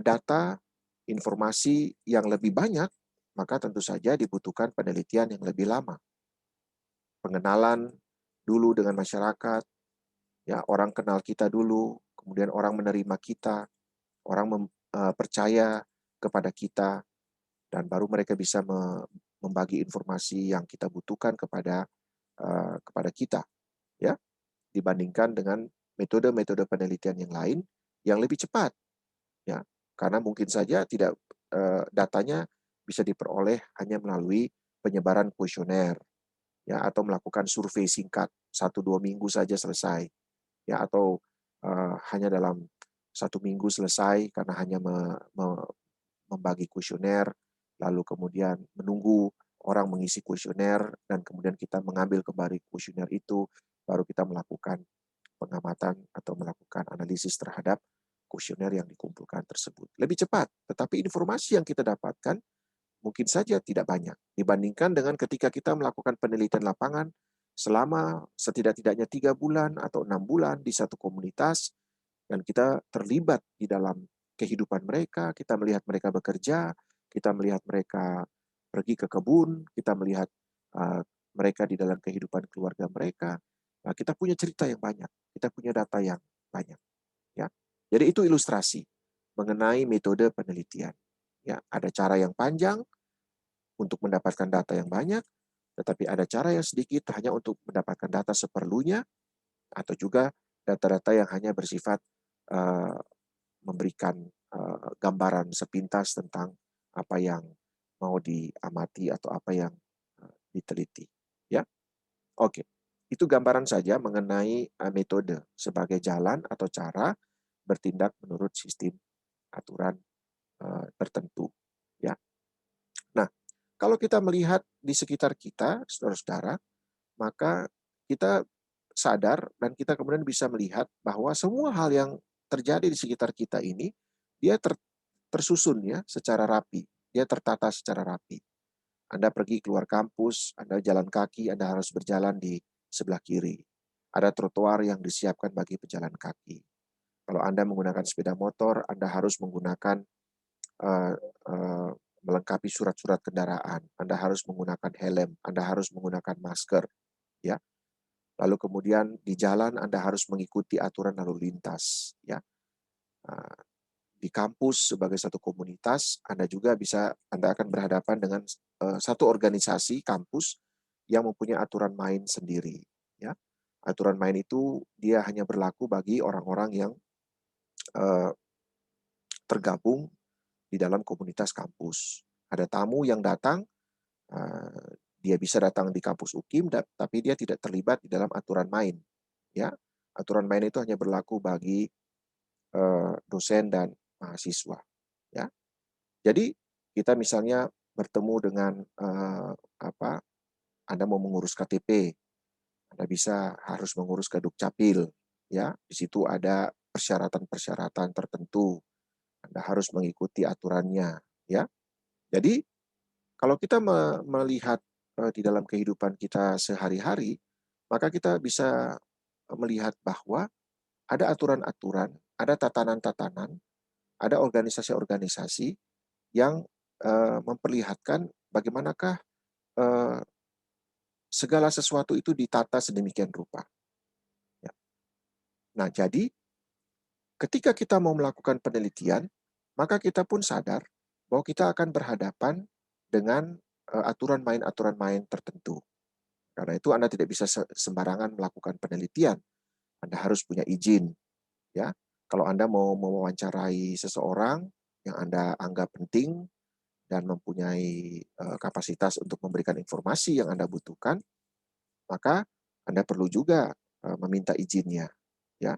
data, informasi yang lebih banyak, maka tentu saja dibutuhkan penelitian yang lebih lama. Pengenalan dulu dengan masyarakat, ya orang kenal kita dulu, kemudian orang menerima kita, orang percaya kepada kita, dan baru mereka bisa membagi informasi yang kita butuhkan kepada kita, ya, dibandingkan dengan metode-metode penelitian yang lain yang lebih cepat, ya, karena mungkin saja tidak datanya bisa diperoleh hanya melalui penyebaran kuesioner, ya, atau melakukan survei singkat 1-2 minggu saja selesai, ya, atau hanya dalam 1 minggu selesai karena hanya membagi kuesioner, lalu kemudian menunggu orang mengisi kuesioner, dan kemudian kita mengambil kembali kuesioner itu, baru kita melakukan pengamatan atau melakukan analisis terhadap kuesioner yang dikumpulkan tersebut. Lebih cepat, tetapi informasi yang kita dapatkan mungkin saja tidak banyak dibandingkan dengan ketika kita melakukan penelitian lapangan selama setidak-tidaknya 3 bulan atau 6 bulan di satu komunitas, dan kita terlibat di dalam kehidupan mereka, kita melihat mereka bekerja, kita melihat mereka pergi ke kebun, kita melihat mereka di dalam kehidupan keluarga mereka. Nah, kita punya cerita yang banyak, kita punya data yang banyak. Ya, jadi itu ilustrasi mengenai metode penelitian. Ya, ada cara yang panjang untuk mendapatkan data yang banyak, tetapi ada cara yang sedikit hanya untuk mendapatkan data seperlunya, atau juga data-data yang hanya bersifat memberikan gambaran sepintas tentang apa yang mau diamati atau apa yang diteliti. Ya, oke. Itu gambaran saja mengenai metode sebagai jalan atau cara bertindak menurut sistem aturan tertentu. Ya. Nah, kalau kita melihat di sekitar kita, saudara-saudara, maka kita sadar dan kita kemudian bisa melihat bahwa semua hal yang terjadi di sekitar kita ini, dia tersusun ya secara rapi, dia tertata secara rapi. Anda pergi keluar kampus, Anda jalan kaki, Anda harus berjalan di sebelah kiri. Ada trotoar yang disiapkan bagi pejalan kaki. Kalau Anda menggunakan sepeda motor, Anda harus menggunakan melengkapi surat-surat kendaraan. Anda harus menggunakan helm, Anda harus menggunakan masker, ya. Lalu kemudian di jalan Anda harus mengikuti aturan lalu lintas, ya. Di kampus sebagai satu komunitas, Anda akan berhadapan dengan satu organisasi kampus yang mempunyai aturan main sendiri, ya. Aturan main itu dia hanya berlaku bagi orang-orang yang tergabung di dalam komunitas kampus. Ada tamu yang datang, dia bisa datang di kampus UKIM, tapi dia tidak terlibat di dalam aturan main. Ya, aturan main itu hanya berlaku bagi dosen dan mahasiswa. Ya, jadi kita misalnya bertemu dengan Anda mau mengurus KTP, Anda harus mengurus ke Dukcapil. Ya, di situ ada persyaratan-persyaratan tertentu. Anda harus mengikuti aturannya, ya. Jadi kalau kita melihat di dalam kehidupan kita sehari-hari, maka kita bisa melihat bahwa ada aturan-aturan, ada tatanan-tatanan, ada organisasi-organisasi yang memperlihatkan bagaimanakah segala sesuatu itu ditata sedemikian rupa. Ya. Nah, jadi ketika kita mau melakukan penelitian, maka kita pun sadar bahwa kita akan berhadapan dengan aturan main tertentu. Karena itu Anda tidak bisa sembarangan melakukan penelitian. Anda harus punya izin. Ya, kalau Anda mau mewawancarai seseorang yang Anda anggap penting dan mempunyai kapasitas untuk memberikan informasi yang Anda butuhkan, maka Anda perlu juga meminta izinnya. Ya.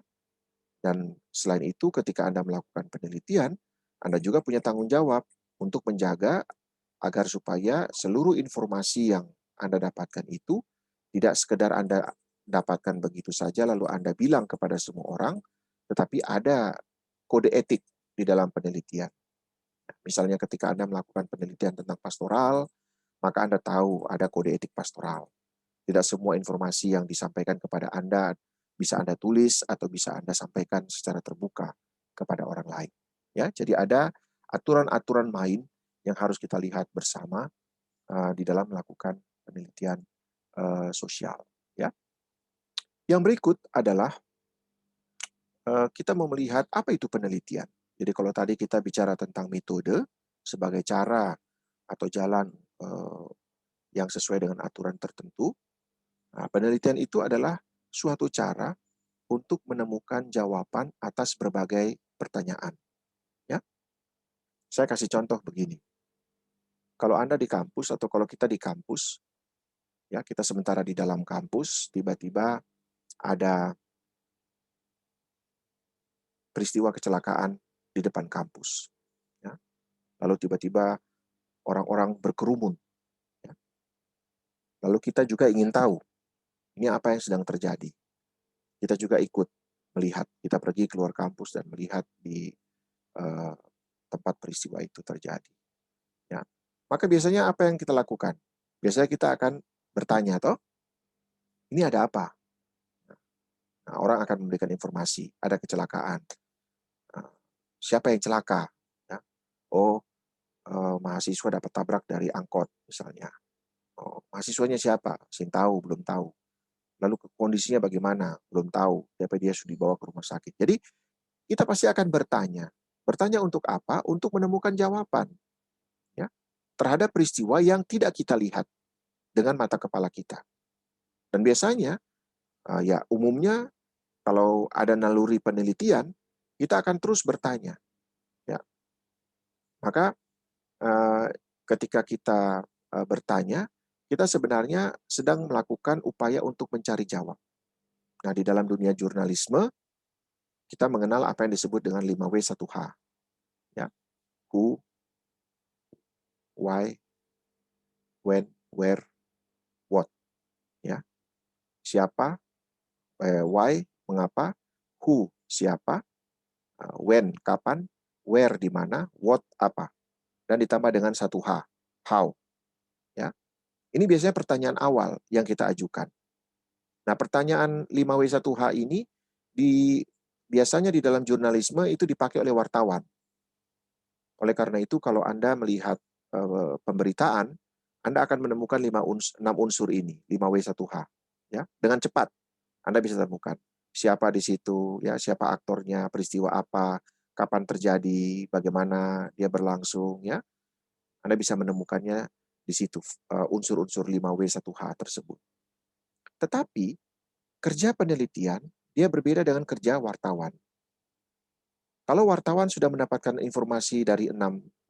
Dan selain itu, ketika Anda melakukan penelitian, Anda juga punya tanggung jawab untuk menjaga agar supaya seluruh informasi yang Anda dapatkan itu tidak sekedar Anda dapatkan begitu saja lalu Anda bilang kepada semua orang, tetapi ada kode etik di dalam penelitian. Misalnya ketika Anda melakukan penelitian tentang pastoral, maka Anda tahu ada kode etik pastoral. Tidak semua informasi yang disampaikan kepada Anda bisa Anda tulis atau bisa Anda sampaikan secara terbuka kepada orang lain. Ya, jadi ada aturan-aturan main yang harus kita lihat bersama di dalam melakukan penelitian sosial. Ya, yang berikut adalah kita mau melihat apa itu penelitian. Jadi kalau tadi kita bicara tentang metode sebagai cara atau jalan yang sesuai dengan aturan tertentu, nah, penelitian itu adalah suatu cara untuk menemukan jawaban atas berbagai pertanyaan. Ya, saya kasih contoh begini. Kalau Anda di kampus atau kalau kita di kampus, Ya, kita sementara di dalam kampus, tiba-tiba ada peristiwa kecelakaan di depan kampus. Ya. Lalu tiba-tiba orang-orang berkerumun. Ya. Lalu kita juga ingin tahu, ini apa yang sedang terjadi. Kita juga ikut melihat, kita pergi keluar kampus dan melihat di tempat peristiwa itu terjadi. Ya. Maka biasanya apa yang kita lakukan? Biasanya kita akan bertanya, toh, ini ada apa? Nah, orang akan memberikan informasi, ada kecelakaan. Nah, siapa yang celaka? Ya. Oh, mahasiswa dapat tabrak dari angkot misalnya. Oh, mahasiswanya siapa? Sin tahu, belum tahu. Lalu kondisinya bagaimana? Belum tahu. Tapi dia sudah dibawa ke rumah sakit. Jadi kita pasti akan bertanya. Bertanya untuk apa? Untuk menemukan jawaban. Ya, terhadap peristiwa yang tidak kita lihat dengan mata kepala kita. Dan biasanya, ya umumnya kalau ada naluri penelitian, kita akan terus bertanya. Ya. Maka ketika kita bertanya, kita sebenarnya sedang melakukan upaya untuk mencari jawab. Nah, di dalam dunia jurnalisme, kita mengenal apa yang disebut dengan 5W1H. Ya. Who, why, when, where, what. Ya. Siapa, why, mengapa, who, siapa, when, kapan, where, di mana, what, apa. Dan ditambah dengan 1H, how. Ya. Ini biasanya pertanyaan awal yang kita ajukan. Nah, pertanyaan 5W1H ini biasanya di dalam jurnalisme itu dipakai oleh wartawan. Oleh karena itu, kalau Anda melihat pemberitaan, Anda akan menemukan 6 unsur ini, 5W1H. Ya, dengan cepat Anda bisa temukan siapa di situ, ya, siapa aktornya, peristiwa apa, kapan terjadi, bagaimana dia berlangsung, ya. Anda bisa menemukannya di situ, unsur-unsur 5W1H tersebut. Tetapi kerja penelitian dia berbeda dengan kerja wartawan. Kalau wartawan sudah mendapatkan informasi dari 6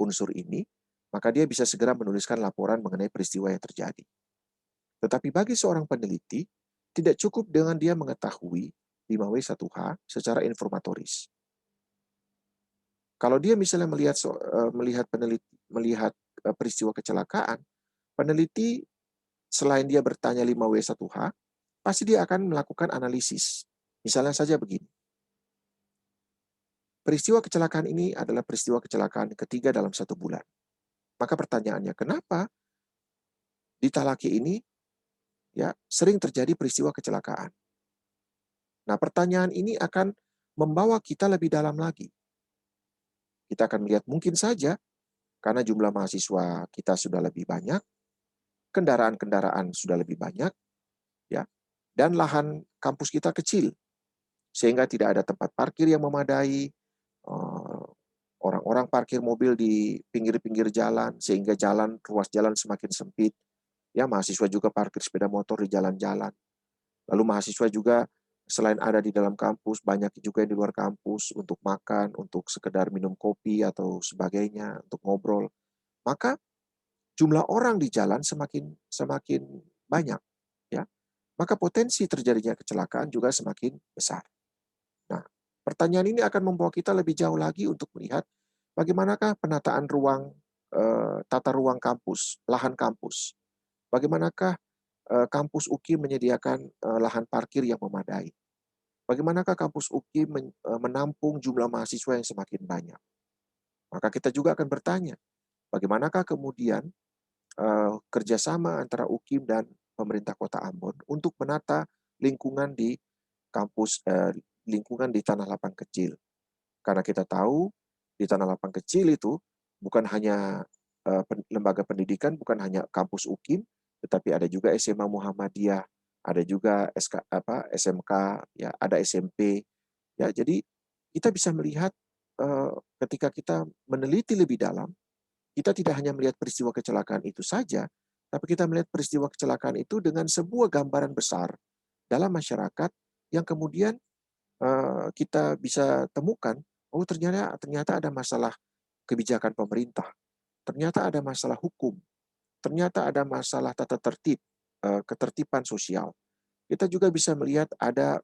unsur ini, maka dia bisa segera menuliskan laporan mengenai peristiwa yang terjadi. Tetapi bagi seorang peneliti, tidak cukup dengan dia mengetahui 5W1H secara informatoris. Kalau dia misalnya melihat peristiwa kecelakaan, peneliti selain dia bertanya 5W1H, pasti dia akan melakukan analisis. Misalnya saja begini. Peristiwa kecelakaan ini adalah peristiwa kecelakaan ketiga dalam 1 bulan. Maka pertanyaannya, kenapa di Talaki ini ya sering terjadi peristiwa kecelakaan? Nah, pertanyaan ini akan membawa kita lebih dalam lagi. Kita akan melihat mungkin saja karena jumlah mahasiswa kita sudah lebih banyak, kendaraan-kendaraan sudah lebih banyak, ya, dan lahan kampus kita kecil, sehingga tidak ada tempat parkir yang memadai. Orang-orang parkir mobil di pinggir-pinggir jalan, sehingga ruas jalan semakin sempit. Ya, mahasiswa juga parkir sepeda motor di jalan-jalan. Lalu mahasiswa juga selain ada di dalam kampus, banyak juga yang di luar kampus untuk makan, untuk sekedar minum kopi atau sebagainya, untuk ngobrol. Maka jumlah orang di jalan semakin banyak, ya. Maka potensi terjadinya kecelakaan juga semakin besar. Nah, pertanyaan ini akan membawa kita lebih jauh lagi untuk melihat bagaimanakah penataan tata ruang kampus, lahan kampus. Bagaimanakah kampus UKI menyediakan lahan parkir yang memadai. Bagaimanakah kampus UKI menampung jumlah mahasiswa yang semakin banyak. Maka kita juga akan bertanya, bagaimanakah kemudian kerjasama antara UKIM dan pemerintah Kota Ambon untuk menata lingkungan di kampus, lingkungan di tanah lapang kecil. Karena kita tahu di tanah lapang kecil itu bukan hanya lembaga pendidikan, bukan hanya kampus UKIM, tetapi ada juga SMA Muhammadiyah, ada juga SMK, ya, ada SMP. Ya, jadi kita bisa melihat ketika kita meneliti lebih dalam, kita tidak hanya melihat peristiwa kecelakaan itu saja, tapi kita melihat peristiwa kecelakaan itu dengan sebuah gambaran besar dalam masyarakat yang kemudian kita bisa temukan, oh ternyata ada masalah kebijakan pemerintah, ternyata ada masalah hukum, ternyata ada masalah tata tertib, ketertiban sosial. Kita juga bisa melihat ada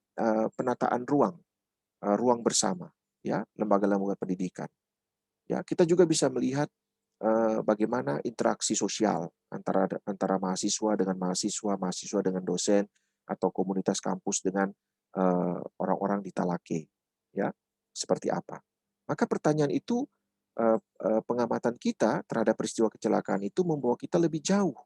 penataan ruang bersama, ya, lembaga-lembaga pendidikan. Ya, kita juga bisa melihat bagaimana interaksi sosial antara mahasiswa dengan mahasiswa, mahasiswa dengan dosen, atau komunitas kampus dengan orang-orang di Talake, ya, seperti apa. Maka pertanyaan itu, pengamatan kita terhadap peristiwa kecelakaan itu membawa kita lebih jauh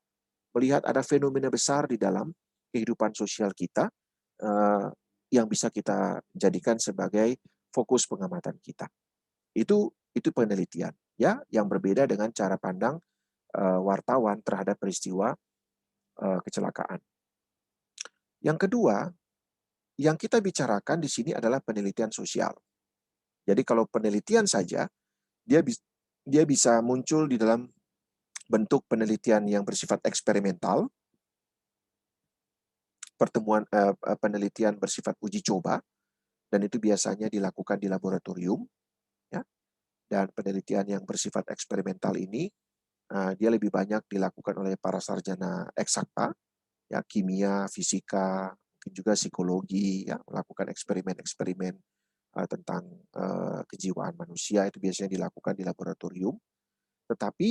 melihat ada fenomena besar di dalam kehidupan sosial kita eh, yang bisa kita jadikan sebagai fokus pengamatan kita. Itu penelitian, ya, yang berbeda dengan cara pandang wartawan terhadap peristiwa kecelakaan. Yang kedua, yang kita bicarakan di sini adalah penelitian sosial. Jadi kalau penelitian saja, dia bisa muncul di dalam bentuk penelitian yang bersifat eksperimental, penelitian bersifat uji coba, dan itu biasanya dilakukan di laboratorium, ya. Dan penelitian yang bersifat eksperimental ini dia lebih banyak dilakukan oleh para sarjana eksakta, ya, kimia, fisika, mungkin juga psikologi, ya, melakukan eksperimen-eksperimen tentang kejiwaan manusia, itu biasanya dilakukan di laboratorium. Tetapi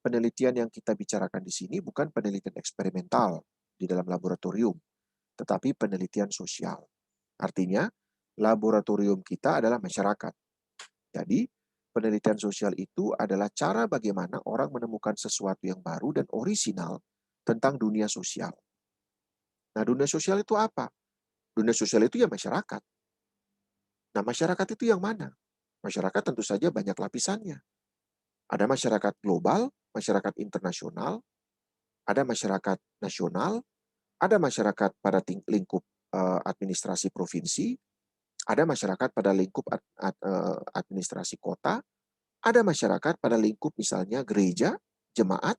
penelitian yang kita bicarakan di sini bukan penelitian eksperimental di dalam laboratorium, tetapi penelitian sosial. Artinya, laboratorium kita adalah masyarakat. Jadi, penelitian sosial itu adalah cara bagaimana orang menemukan sesuatu yang baru dan orisinal tentang dunia sosial. Nah, dunia sosial itu apa? Dunia sosial itu ya masyarakat. Nah, masyarakat itu yang mana? Masyarakat tentu saja banyak lapisannya. Ada masyarakat global, masyarakat internasional, ada masyarakat nasional, ada masyarakat pada lingkup administrasi provinsi, ada masyarakat pada lingkup administrasi kota, ada masyarakat pada lingkup misalnya gereja, jemaat,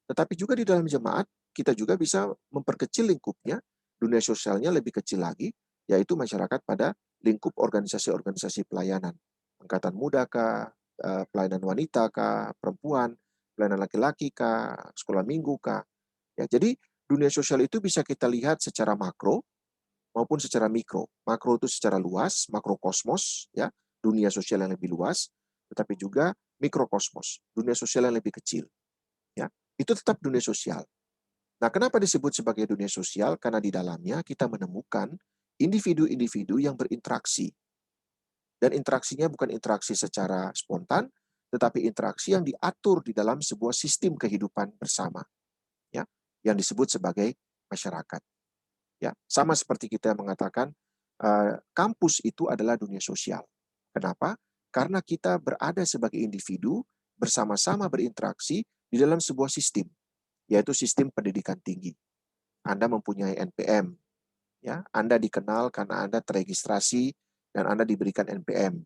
tetapi juga di dalam jemaat kita juga bisa memperkecil lingkupnya, dunia sosialnya lebih kecil lagi, yaitu masyarakat pada lingkup organisasi-organisasi pelayanan. Angkatan muda kah, pelayanan wanita kah, perempuan, pelayanan laki-laki kah, sekolah minggu kah. Ya, jadi dunia sosial itu bisa kita lihat secara makro maupun secara mikro. Makro itu secara luas, makrokosmos, ya, dunia sosial yang lebih luas, tetapi juga mikrokosmos, dunia sosial yang lebih kecil. Ya, itu tetap dunia sosial. Nah, kenapa disebut sebagai dunia sosial? Karena di dalamnya kita menemukan individu-individu yang berinteraksi. Dan interaksinya bukan interaksi secara spontan, tetapi interaksi yang diatur di dalam sebuah sistem kehidupan bersama, ya, yang disebut sebagai masyarakat. Ya, sama seperti kita mengatakan kampus itu adalah dunia sosial. Kenapa? Karena kita berada sebagai individu bersama-sama berinteraksi di dalam sebuah sistem, yaitu sistem pendidikan tinggi. Anda mempunyai NPM, ya, Anda dikenal karena Anda teregistrasi dan Anda diberikan NPM,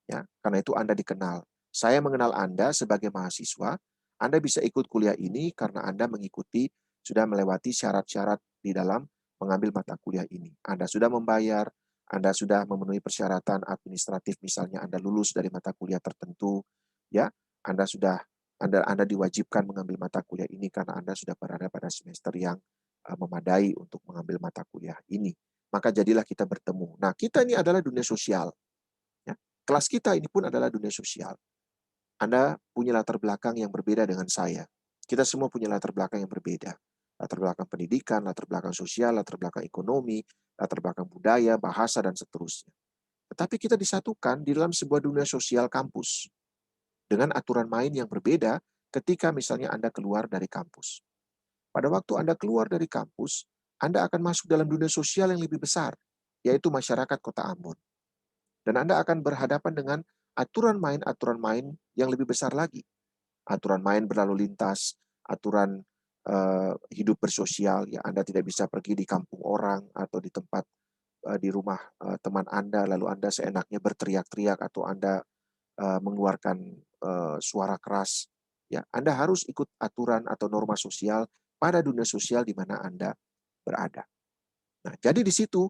ya, karena itu Anda dikenal. Saya mengenal Anda sebagai mahasiswa, Anda bisa ikut kuliah ini karena Anda mengikuti, sudah melewati syarat-syarat di dalam mengambil mata kuliah ini. Anda sudah membayar, Anda sudah memenuhi persyaratan administratif, misalnya Anda lulus dari mata kuliah tertentu, ya, Anda diwajibkan mengambil mata kuliah ini karena Anda sudah berada pada semester yang memadai untuk mengambil mata kuliah ini. Maka jadilah kita bertemu. Nah, kita ini adalah dunia sosial. Ya. Kelas kita ini pun adalah dunia sosial. Anda punya latar belakang yang berbeda dengan saya. Kita semua punya latar belakang yang berbeda. Latar belakang pendidikan, latar belakang sosial, latar belakang ekonomi, latar belakang budaya, bahasa, dan seterusnya. Tetapi kita disatukan di dalam sebuah dunia sosial kampus. Dengan aturan main yang berbeda ketika misalnya Anda keluar dari kampus. Pada waktu Anda keluar dari kampus, Anda akan masuk dalam dunia sosial yang lebih besar, yaitu masyarakat Kota Ambon. Dan Anda akan berhadapan dengan aturan main yang lebih besar lagi. Aturan main berlalu lintas, aturan hidup bersosial, ya, Anda tidak bisa pergi di kampung orang atau di tempat di rumah teman Anda, lalu Anda seenaknya berteriak-teriak atau Anda mengeluarkan suara keras. Ya, Anda harus ikut aturan atau norma sosial pada dunia sosial di mana Anda berada. Nah, jadi di situ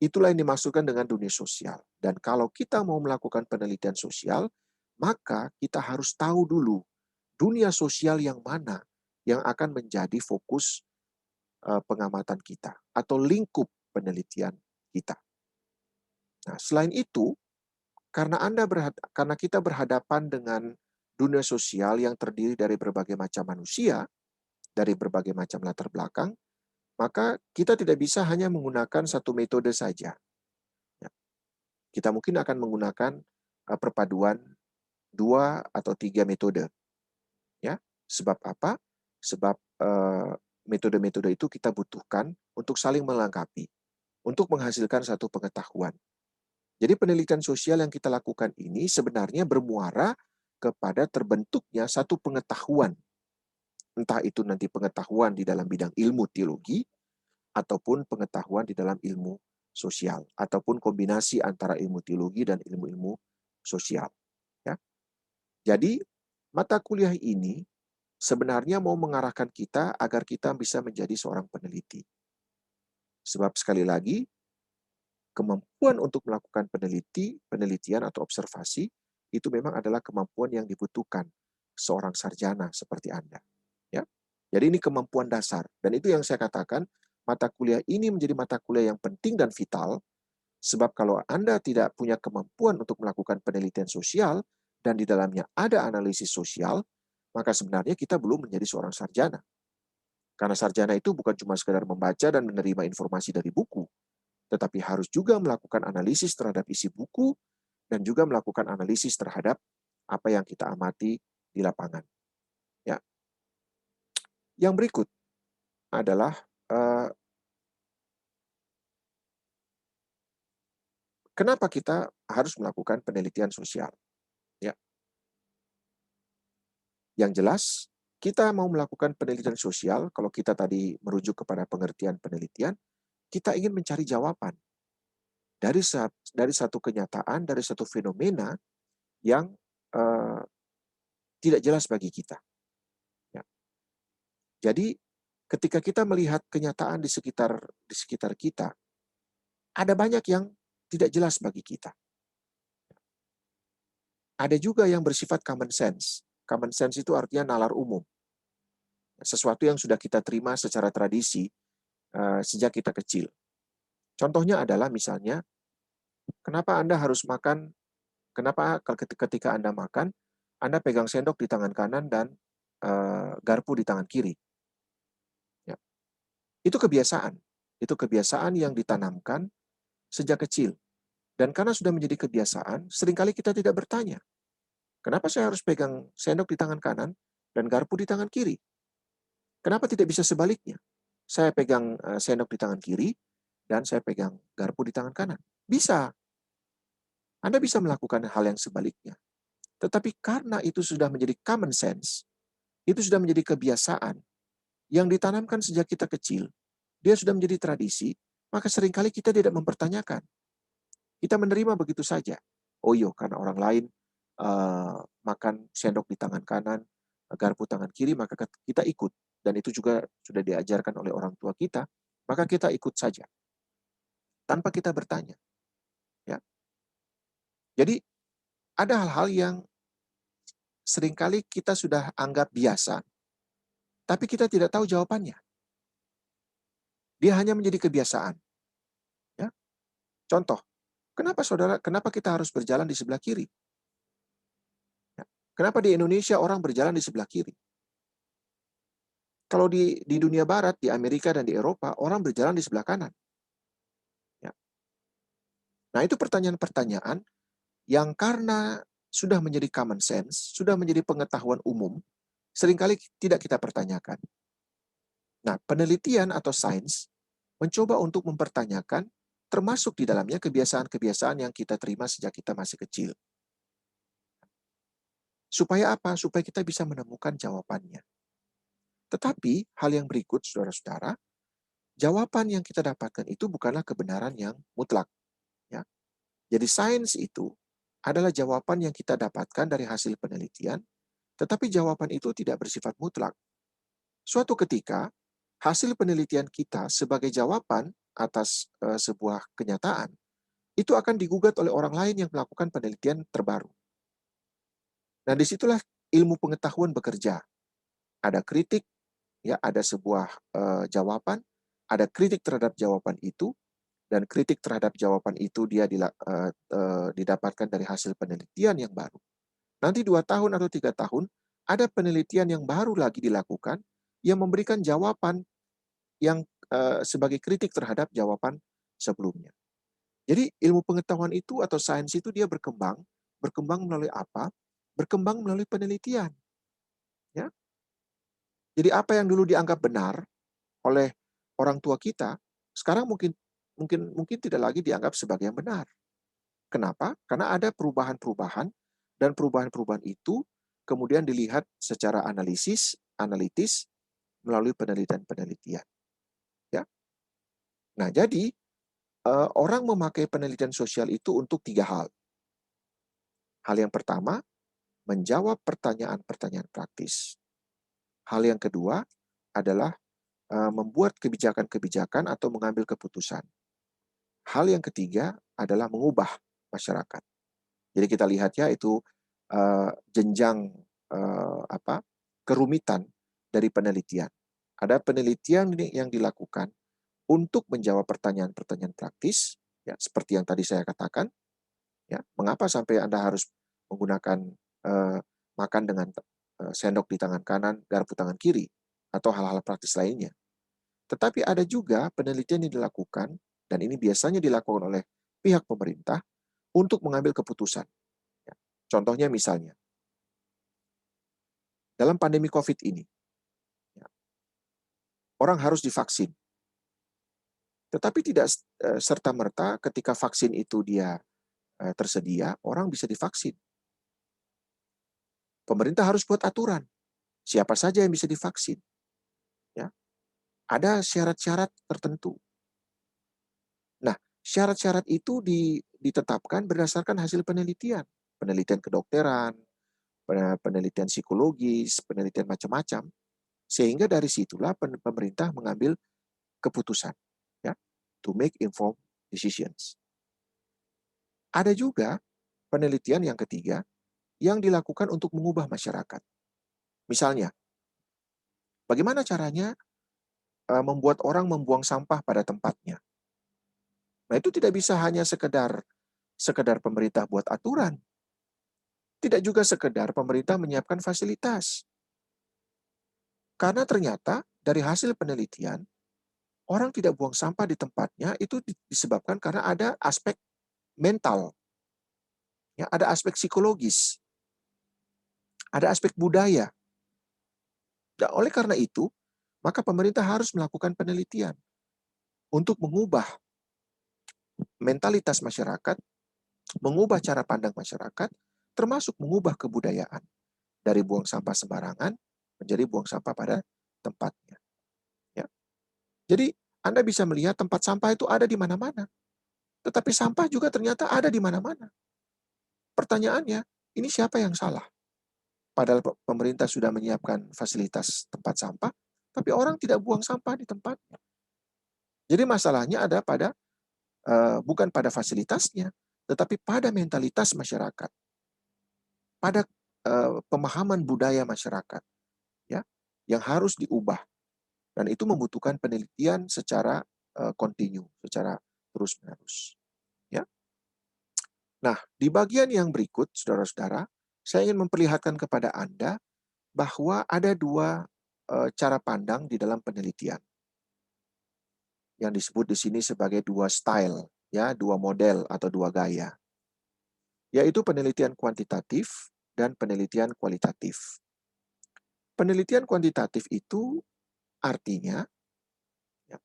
itulah yang dimaksudkan dengan dunia sosial. Dan kalau kita mau melakukan penelitian sosial, maka kita harus tahu dulu dunia sosial yang mana yang akan menjadi fokus pengamatan kita atau lingkup penelitian kita. Nah, selain itu, karena kita berhadapan dengan dunia sosial yang terdiri dari berbagai macam manusia, dari berbagai macam latar belakang, maka kita tidak bisa hanya menggunakan satu metode saja. Ya, kita mungkin akan menggunakan perpaduan 2 atau 3 metode. Ya, sebab apa? Sebab metode-metode itu kita butuhkan untuk saling melengkapi, untuk menghasilkan satu pengetahuan. Jadi penelitian sosial yang kita lakukan ini sebenarnya bermuara kepada terbentuknya satu pengetahuan. Entah itu nanti pengetahuan di dalam bidang ilmu teologi, ataupun pengetahuan di dalam ilmu sosial, ataupun kombinasi antara ilmu teologi dan ilmu-ilmu sosial. Ya. Jadi, mata kuliah ini sebenarnya mau mengarahkan kita agar kita bisa menjadi seorang peneliti. Sebab sekali lagi, kemampuan untuk melakukan penelitian atau observasi, itu memang adalah kemampuan yang dibutuhkan seorang sarjana seperti Anda. Ya. Jadi ini kemampuan dasar. Dan itu yang saya katakan, mata kuliah ini menjadi mata kuliah yang penting dan vital, sebab kalau Anda tidak punya kemampuan untuk melakukan penelitian sosial, dan di dalamnya ada analisis sosial, maka sebenarnya kita belum menjadi seorang sarjana. Karena sarjana itu bukan cuma sekedar membaca dan menerima informasi dari buku, tetapi harus juga melakukan analisis terhadap isi buku, dan juga melakukan analisis terhadap apa yang kita amati di lapangan. Ya. Yang berikut adalah kenapa kita harus melakukan penelitian sosial. Ya. Yang jelas, kita mau melakukan penelitian sosial, kalau kita tadi merujuk kepada pengertian penelitian, kita ingin mencari jawaban dari satu kenyataan, dari satu fenomena yang tidak jelas bagi kita. Ya. Jadi, ketika kita melihat kenyataan di sekitar kita, ada banyak yang tidak jelas bagi kita. Ada juga yang bersifat common sense. Common sense itu artinya nalar umum. Sesuatu yang sudah kita terima secara tradisi sejak kita kecil. Contohnya adalah misalnya, kenapa Anda harus makan, kenapa ketika Anda makan, Anda pegang sendok di tangan kanan dan garpu di tangan kiri. Ya. Itu kebiasaan. Itu kebiasaan yang ditanamkan sejak kecil. Dan karena sudah menjadi kebiasaan, seringkali kita tidak bertanya, kenapa saya harus pegang sendok di tangan kanan dan garpu di tangan kiri? Kenapa tidak bisa sebaliknya? Saya pegang sendok di tangan kiri, dan saya pegang garpu di tangan kanan. Bisa. Anda bisa melakukan hal yang sebaliknya. Tetapi karena itu sudah menjadi common sense, itu sudah menjadi kebiasaan yang ditanamkan sejak kita kecil, dia sudah menjadi tradisi, maka seringkali kita tidak mempertanyakan. Kita menerima begitu saja. Oh iya, karena orang lain makan sendok di tangan kanan, garpu tangan kiri, maka kita ikut. Dan itu juga sudah diajarkan oleh orang tua kita, maka kita ikut saja. Tanpa kita bertanya. Ya. Jadi, ada hal-hal yang seringkali kita sudah anggap biasa, tapi kita tidak tahu jawabannya. Dia hanya menjadi kebiasaan. Ya. Contoh, kenapa kita harus berjalan di sebelah kiri? Ya. Kenapa di Indonesia orang berjalan di sebelah kiri? Kalau di dunia barat, di Amerika dan di Eropa, orang berjalan di sebelah kanan. Ya. Nah, itu pertanyaan-pertanyaan yang karena sudah menjadi common sense, sudah menjadi pengetahuan umum, seringkali tidak kita pertanyakan. Nah, penelitian atau sains mencoba untuk mempertanyakan, termasuk di dalamnya kebiasaan-kebiasaan yang kita terima sejak kita masih kecil. Supaya apa? Supaya kita bisa menemukan jawabannya. Tetapi, hal yang berikut, saudara-saudara, jawaban yang kita dapatkan itu bukanlah kebenaran yang mutlak. Ya. Jadi sains itu adalah jawaban yang kita dapatkan dari hasil penelitian, tetapi jawaban itu tidak bersifat mutlak. Suatu ketika, hasil penelitian kita sebagai jawaban atas sebuah kenyataan, itu akan digugat oleh orang lain yang melakukan penelitian terbaru. Nah, disitulah ilmu pengetahuan bekerja. Ada kritik, ya, ada sebuah jawaban, ada kritik terhadap jawaban itu, dan kritik terhadap jawaban itu dia didapatkan dari hasil penelitian yang baru. Nanti 2 tahun atau 3 tahun, ada penelitian yang baru lagi dilakukan yang memberikan jawaban yang sebagai kritik terhadap jawaban sebelumnya. Jadi ilmu pengetahuan itu atau sains itu dia berkembang melalui apa? Berkembang melalui penelitian. Ya. Jadi apa yang dulu dianggap benar oleh orang tua kita, sekarang mungkin tidak lagi dianggap sebagai yang benar. Kenapa? Karena ada perubahan-perubahan, dan perubahan-perubahan itu kemudian dilihat secara analitis melalui penelitian-penelitian. Ya. Nah, jadi orang memakai penelitian sosial itu untuk 3 hal. Hal yang pertama, menjawab pertanyaan-pertanyaan praktis. Hal yang kedua adalah membuat kebijakan-kebijakan atau mengambil keputusan. Hal yang ketiga adalah mengubah masyarakat. Jadi kita lihat ya itu jenjang kerumitan dari penelitian. Ada penelitian yang dilakukan untuk menjawab pertanyaan-pertanyaan praktis, ya seperti yang tadi saya katakan. Ya, mengapa sampai Anda harus menggunakan makan dengan sendok di tangan kanan, garpu tangan kiri, atau hal-hal praktis lainnya. Tetapi ada juga penelitian yang dilakukan, dan ini biasanya dilakukan oleh pihak pemerintah untuk mengambil keputusan. Ya. Contohnya misalnya, dalam pandemi COVID ini, ya, orang harus divaksin. Tetapi tidak serta-merta ketika vaksin itu dia tersedia, orang bisa divaksin. Pemerintah harus buat aturan. Siapa saja yang bisa divaksin. Ya. Ada syarat-syarat tertentu. Nah, syarat-syarat itu ditetapkan berdasarkan hasil penelitian. Penelitian kedokteran, penelitian psikologis, penelitian macam-macam. Sehingga dari situlah pemerintah mengambil keputusan. Ya, to make informed decisions. Ada juga penelitian yang ketiga yang dilakukan untuk mengubah masyarakat. Misalnya, bagaimana caranya membuat orang membuang sampah pada tempatnya. Nah, itu tidak bisa hanya sekedar pemerintah buat aturan. Tidak juga sekedar pemerintah menyiapkan fasilitas. Karena ternyata dari hasil penelitian, orang tidak buang sampah di tempatnya itu disebabkan karena ada aspek mental. Ya, ada aspek psikologis. Ada aspek budaya. Dan oleh karena itu, maka pemerintah harus melakukan penelitian untuk mengubah mentalitas masyarakat, mengubah cara pandang masyarakat, termasuk mengubah kebudayaan dari buang sampah sembarangan menjadi buang sampah pada tempatnya. Ya. Jadi Anda bisa melihat tempat sampah itu ada di mana-mana, tetapi sampah juga ternyata ada di mana-mana. Pertanyaannya, ini siapa yang salah? Padahal pemerintah sudah menyiapkan fasilitas tempat sampah, tapi orang tidak buang sampah di tempatnya. Jadi masalahnya ada bukan pada fasilitasnya, tetapi pada mentalitas masyarakat, pada pemahaman budaya masyarakat, ya, yang harus diubah, dan itu membutuhkan penelitian secara kontinu, secara terus-menerus. Ya. Nah, di bagian yang berikut, saudara-saudara, saya ingin memperlihatkan kepada Anda bahwa ada 2 cara pandang di dalam penelitian yang disebut di sini sebagai 2 style, ya, 2 model atau 2 gaya, yaitu penelitian kuantitatif dan penelitian kualitatif. Penelitian kuantitatif itu artinya, ya,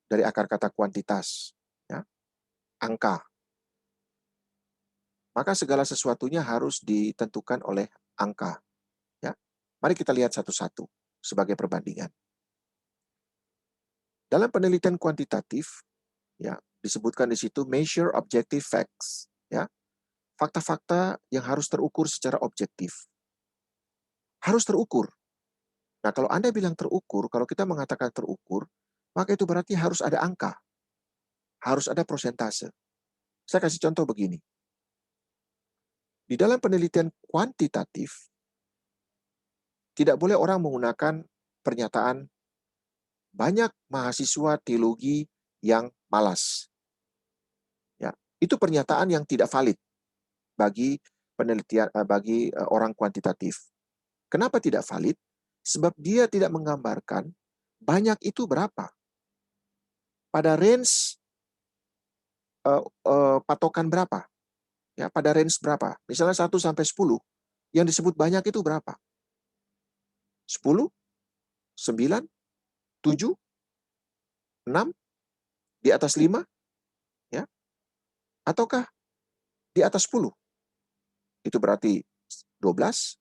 dari akar kata kuantitas, ya, angka. Maka segala sesuatunya harus ditentukan oleh angka. Ya. Mari kita lihat satu-satu sebagai perbandingan. Dalam penelitian kuantitatif, ya, disebutkan di situ measure objective facts, ya. Fakta-fakta yang harus terukur secara objektif. Harus terukur. Nah, kalau Anda bilang terukur, kalau kita mengatakan terukur, maka itu berarti harus ada angka. Harus ada persentase. Saya kasih contoh begini. Di dalam penelitian kuantitatif, tidak boleh orang menggunakan pernyataan banyak mahasiswa teologi yang malas. Ya, itu pernyataan yang tidak valid bagi penelitian, bagi orang kuantitatif. Kenapa tidak valid? Sebab dia tidak menggambarkan banyak itu berapa. Pada range patokan berapa? Ya, pada range berapa? Misalnya 1 sampai 10, yang disebut banyak itu berapa? 10, 9, 7, 6, di atas 5, ya? Ataukah di atas 10? Itu berarti 12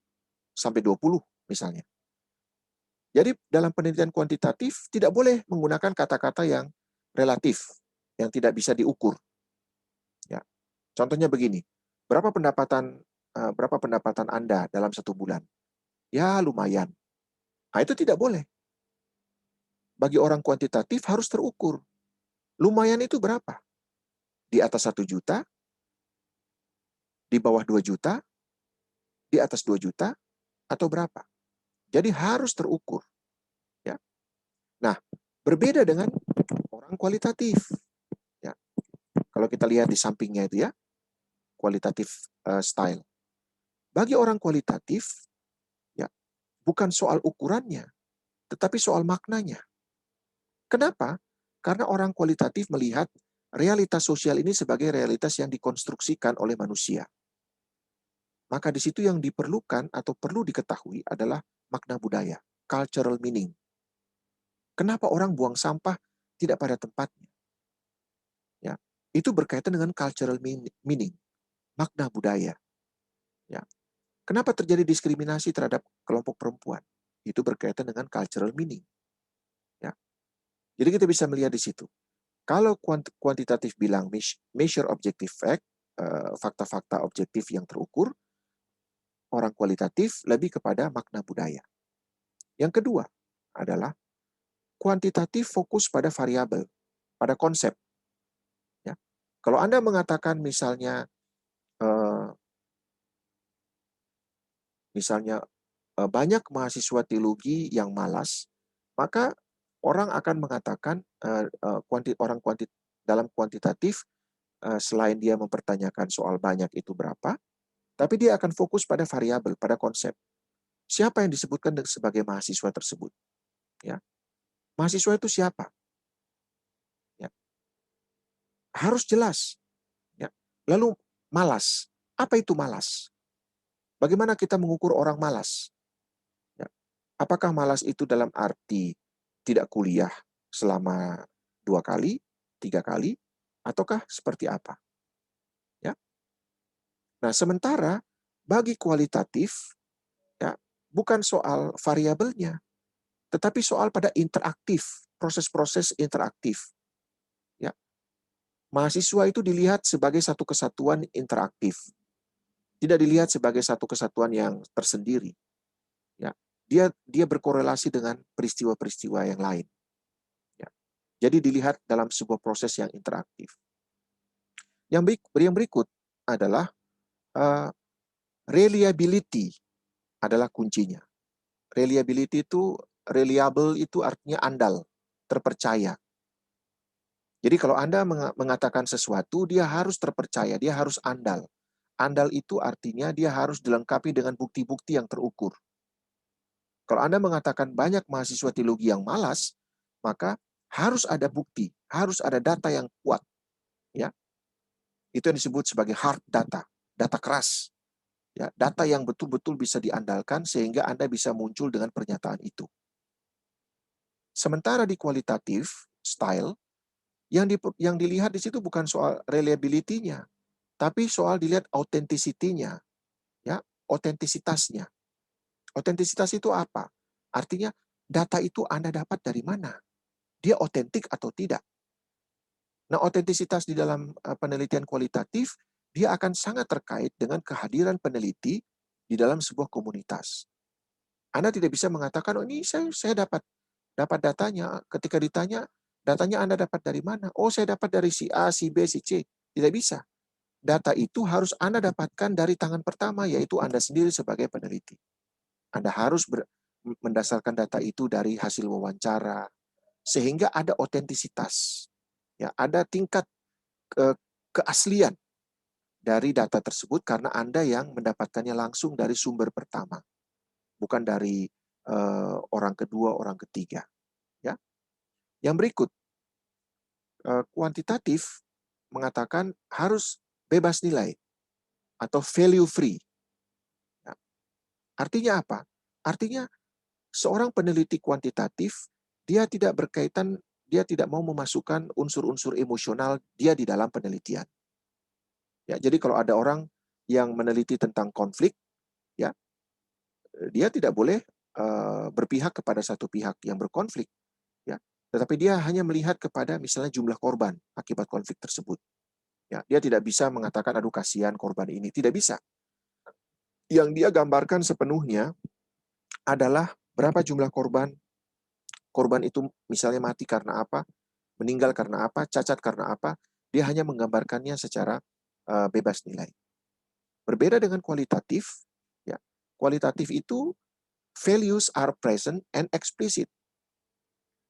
sampai 20 misalnya. Jadi dalam penelitian kuantitatif tidak boleh menggunakan kata-kata yang relatif, yang tidak bisa diukur. Ya. Contohnya begini, berapa pendapatan Anda dalam 1 bulan? Ya lumayan. Nah, itu tidak boleh. Bagi orang kuantitatif harus terukur. Lumayan itu berapa? Di atas 1 juta, di bawah 2 juta, di atas 2 juta, atau berapa? Jadi harus terukur. Ya. Nah, berbeda dengan orang kualitatif. Ya. Kalau kita lihat di sampingnya itu ya, kualitatif style. Bagi orang kualitatif, ya, bukan soal ukurannya, tetapi soal maknanya. Kenapa? Karena orang kualitatif melihat realitas sosial ini sebagai realitas yang dikonstruksikan oleh manusia. Maka di situ yang diperlukan atau perlu diketahui adalah makna budaya, cultural meaning. Kenapa orang buang sampah tidak pada tempatnya? Ya, itu berkaitan dengan cultural meaning, makna budaya. Ya. Kenapa terjadi diskriminasi terhadap kelompok perempuan? Itu berkaitan dengan cultural meaning. Ya. Jadi kita bisa melihat di situ. Kalau kuantitatif bilang measure objective fact, fakta-fakta objektif yang terukur, orang kualitatif lebih kepada makna budaya. Yang kedua adalah kuantitatif fokus pada variabel, pada konsep. Ya. Kalau Anda mengatakan misalnya banyak mahasiswa teologi yang malas, maka orang akan mengatakan dalam kuantitatif selain dia mempertanyakan soal banyak itu berapa, tapi dia akan fokus pada variabel, pada konsep. Siapa yang disebutkan sebagai mahasiswa tersebut? Ya. Mahasiswa itu siapa? Ya. Harus jelas. Ya. Lalu malas. Apa itu malas? Bagaimana kita mengukur orang malas? Ya. Apakah malas itu dalam arti tidak kuliah selama 2 kali, 3 kali, ataukah seperti apa? Ya. Nah, sementara bagi kualitatif, ya, bukan soal variabelnya, tetapi soal pada interaktif, proses-proses interaktif. Ya. Mahasiswa itu dilihat sebagai satu kesatuan interaktif. Tidak dilihat sebagai satu kesatuan yang tersendiri. Ya. Dia berkorelasi dengan peristiwa-peristiwa yang lain. Ya. Jadi dilihat dalam sebuah proses yang interaktif. Yang berikut adalah reliability adalah kuncinya. Reliability itu, reliable itu artinya andal, terpercaya. Jadi kalau Anda mengatakan sesuatu, dia harus terpercaya, dia harus andal. Andal itu artinya dia harus dilengkapi dengan bukti-bukti yang terukur. Kalau Anda mengatakan banyak mahasiswa teologi yang malas, maka harus ada bukti, harus ada data yang kuat. Ya. Itu yang disebut sebagai hard data, data keras. Ya, data yang betul-betul bisa diandalkan sehingga Anda bisa muncul dengan pernyataan itu. Sementara di kualitatif style, yang dilihat di situ bukan soal reliability-nya, tapi soal dilihat authenticity-nya, ya, otentisitasnya. Otentisitas itu apa? Artinya data itu Anda dapat dari mana? Dia otentik atau tidak? Nah, otentisitas di dalam penelitian kualitatif, dia akan sangat terkait dengan kehadiran peneliti di dalam sebuah komunitas. Anda tidak bisa mengatakan, oh ini saya dapat datanya. Ketika ditanya, datanya Anda dapat dari mana? Oh, saya dapat dari si A, si B, si C. Tidak bisa. Data itu harus Anda dapatkan dari tangan pertama, yaitu Anda sendiri sebagai peneliti. Anda harus mendasarkan data itu dari hasil wawancara, sehingga ada otentisitas, ya, ada tingkat keaslian dari data tersebut karena Anda yang mendapatkannya langsung dari sumber pertama, bukan dari orang kedua, orang ketiga. Ya. Yang berikut, kuantitatif mengatakan harus bebas nilai atau value free. Ya. Artinya apa? Artinya seorang peneliti kuantitatif dia tidak berkaitan, dia tidak mau memasukkan unsur-unsur emosional dia di dalam penelitian. Ya, jadi kalau ada orang yang meneliti tentang konflik, ya, dia tidak boleh berpihak kepada satu pihak yang berkonflik, ya. Tetapi dia hanya melihat kepada misalnya jumlah korban akibat konflik tersebut. Ya, dia tidak bisa mengatakan aduh kasihan korban ini, tidak bisa. Yang dia gambarkan sepenuhnya adalah berapa jumlah korban. Korban itu misalnya mati karena apa, meninggal karena apa, cacat karena apa. Dia hanya menggambarkannya secara bebas nilai. Berbeda dengan kualitatif, ya. Kualitatif itu values are present and explicit.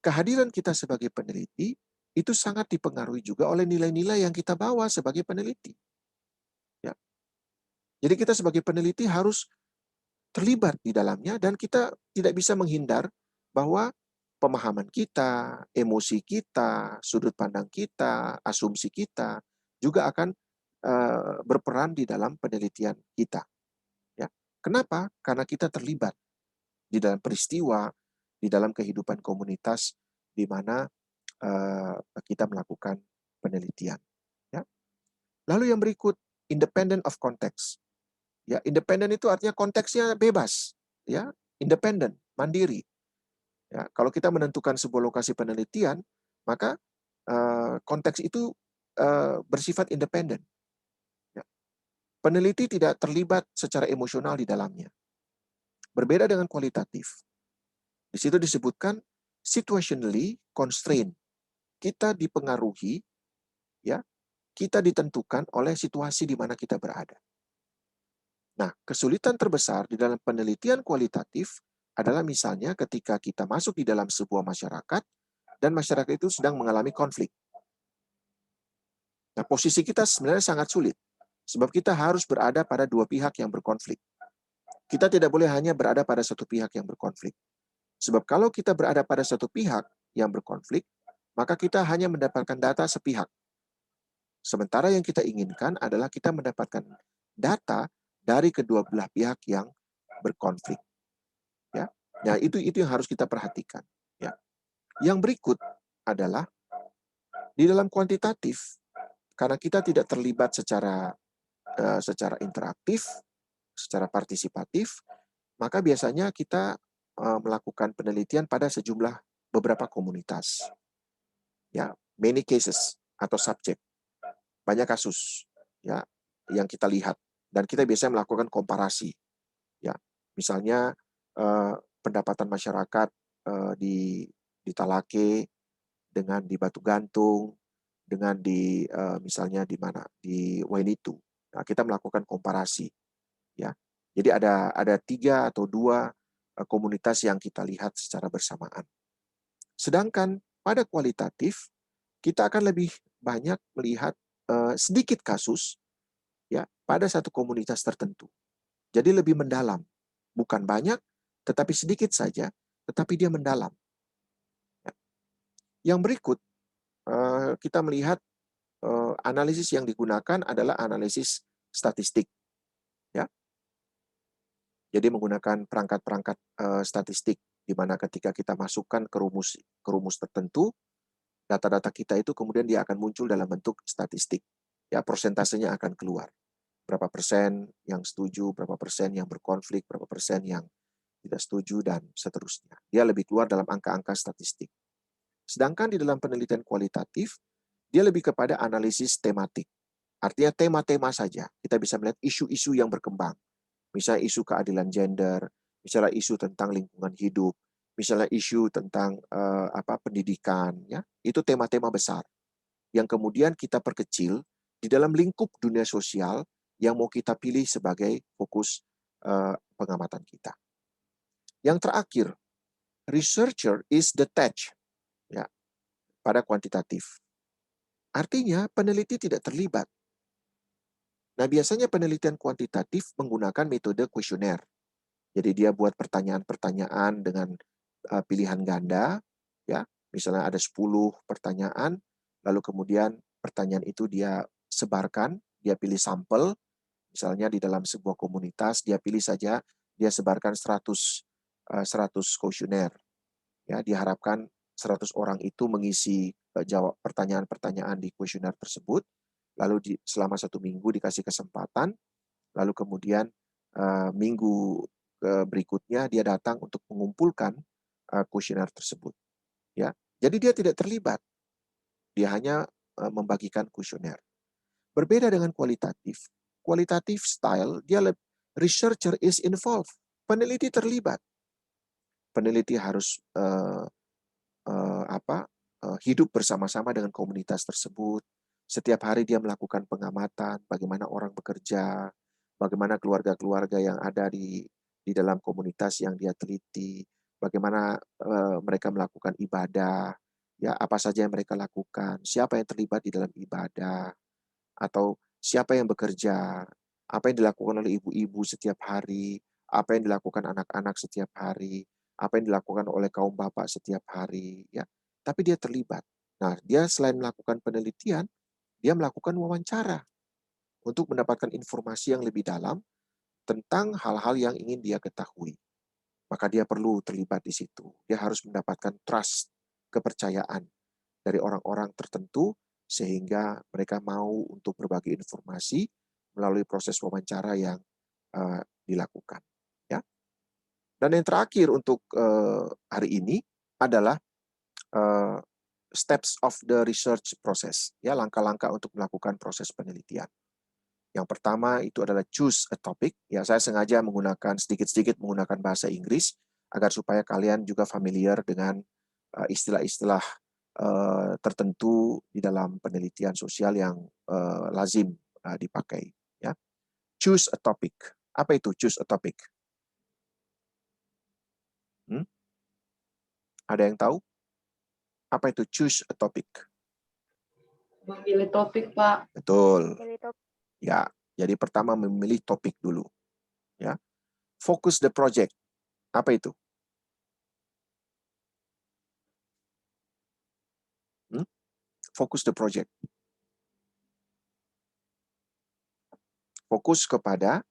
Kehadiran kita sebagai peneliti itu sangat dipengaruhi juga oleh nilai-nilai yang kita bawa sebagai peneliti. Ya. Jadi kita sebagai peneliti harus terlibat di dalamnya dan kita tidak bisa menghindar bahwa pemahaman kita, emosi kita, sudut pandang kita, asumsi kita juga akan berperan di dalam penelitian kita. Ya. Kenapa? Karena kita terlibat di dalam peristiwa, di dalam kehidupan komunitas di mana kita melakukan penelitian. Ya. Lalu yang berikut, independent of context. Ya, independen itu artinya konteksnya bebas, ya, independen, mandiri. Ya, kalau kita menentukan sebuah lokasi penelitian, maka konteks itu bersifat independen. Ya. Peneliti tidak terlibat secara emosional di dalamnya. Berbeda dengan kualitatif. Di situ disebutkan situationally constrained. Kita dipengaruhi, ya, kita ditentukan oleh situasi di mana kita berada. Nah, kesulitan terbesar di dalam penelitian kualitatif adalah misalnya ketika kita masuk di dalam sebuah masyarakat dan masyarakat itu sedang mengalami konflik. Nah, posisi kita sebenarnya sangat sulit sebab kita harus berada pada dua pihak yang berkonflik. Kita tidak boleh hanya berada pada satu pihak yang berkonflik. Sebab kalau kita berada pada satu pihak yang berkonflik, maka kita hanya mendapatkan data sepihak. Sementara yang kita inginkan adalah kita mendapatkan data dari kedua belah pihak yang berkonflik. Ya, nah itu yang harus kita perhatikan. Ya, yang berikut adalah di dalam kuantitatif, karena kita tidak terlibat secara interaktif, secara partisipatif, maka biasanya kita melakukan penelitian pada sejumlah beberapa komunitas. Ya, many cases atau subjek, banyak kasus, ya, yang kita lihat. Dan kita biasanya melakukan komparasi. Ya, misalnya pendapatan masyarakat di Talake dengan di Batu Gantung, dengan di misalnya di mana di Wainitu. Nah, kita melakukan komparasi. Ya, jadi ada 3 atau 2 komunitas yang kita lihat secara bersamaan. Sedangkan pada kualitatif kita akan lebih banyak melihat sedikit kasus, ya, pada satu komunitas tertentu. Jadi lebih mendalam, bukan banyak, tetapi sedikit saja, tetapi dia mendalam. Ya. Yang berikut, kita melihat analisis yang digunakan adalah analisis statistik. Ya. Jadi menggunakan perangkat-perangkat statistik, di mana ketika kita masukkan ke rumus tertentu, data-data kita itu kemudian dia akan muncul dalam bentuk statistik. Ya, persentasenya akan keluar. Berapa persen yang setuju, berapa persen yang berkonflik, berapa persen yang tidak setuju, dan seterusnya. Dia lebih keluar dalam angka-angka statistik. Sedangkan di dalam penelitian kualitatif, dia lebih kepada analisis tematik. Artinya tema-tema saja. Kita bisa melihat isu-isu yang berkembang. Misalnya isu keadilan gender, misalnya isu tentang lingkungan hidup, misalnya isu tentang pendidikan. Ya, itu tema-tema besar. Yang kemudian kita perkecil di dalam lingkup dunia sosial yang mau kita pilih sebagai fokus pengamatan kita. Yang terakhir, researcher is detached. Ya, pada kuantitatif. Artinya peneliti tidak terlibat. Nah, biasanya penelitian kuantitatif menggunakan metode kuesioner. Jadi dia buat pertanyaan-pertanyaan dengan pilihan ganda, ya. Misalnya ada 10 pertanyaan, lalu kemudian pertanyaan itu dia sebarkan, dia pilih sampel, misalnya di dalam sebuah komunitas, dia pilih saja, dia sebarkan 100 kuesioner. Ya, diharapkan 100 orang itu mengisi jawab pertanyaan-pertanyaan di kuesioner tersebut, lalu selama 1 minggu dikasih kesempatan, lalu kemudian minggu berikutnya dia datang untuk mengumpulkan kuesioner tersebut. Ya, jadi dia tidak terlibat, dia hanya membagikan kuesioner. Berbeda dengan kualitatif. Kualitatif style, dia researcher is involved, peneliti terlibat. Peneliti harus hidup bersama-sama dengan komunitas tersebut. Setiap hari dia melakukan pengamatan, bagaimana orang bekerja, bagaimana keluarga-keluarga yang ada di dalam komunitas yang dia teliti, bagaimana mereka melakukan ibadah, ya apa saja yang mereka lakukan, siapa yang terlibat di dalam ibadah, atau siapa yang bekerja, apa yang dilakukan oleh ibu-ibu setiap hari, apa yang dilakukan anak-anak setiap hari, apa yang dilakukan oleh kaum bapak setiap hari, ya. Tapi dia terlibat. Nah, dia selain melakukan penelitian, dia melakukan wawancara untuk mendapatkan informasi yang lebih dalam tentang hal-hal yang ingin dia ketahui. Maka dia perlu terlibat di situ. Dia harus mendapatkan trust, kepercayaan dari orang-orang tertentu sehingga mereka mau untuk berbagi informasi melalui proses wawancara yang dilakukan. Ya. Dan yang terakhir untuk hari ini adalah steps of the research process, ya, langkah-langkah untuk melakukan proses penelitian. Yang pertama itu adalah choose a topic. Ya, saya sengaja menggunakan sedikit-sedikit menggunakan bahasa Inggris agar supaya kalian juga familiar dengan istilah-istilah tertentu di dalam penelitian sosial yang lazim dipakai. Ya, choose a topic. Apa itu choose a topic? Ada yang tahu? Apa itu choose a topic? Memilih topik, Pak. Betul. Ya, jadi pertama memilih topik dulu. Ya, focus the project. Apa itu? Focus the project. Fokus kepada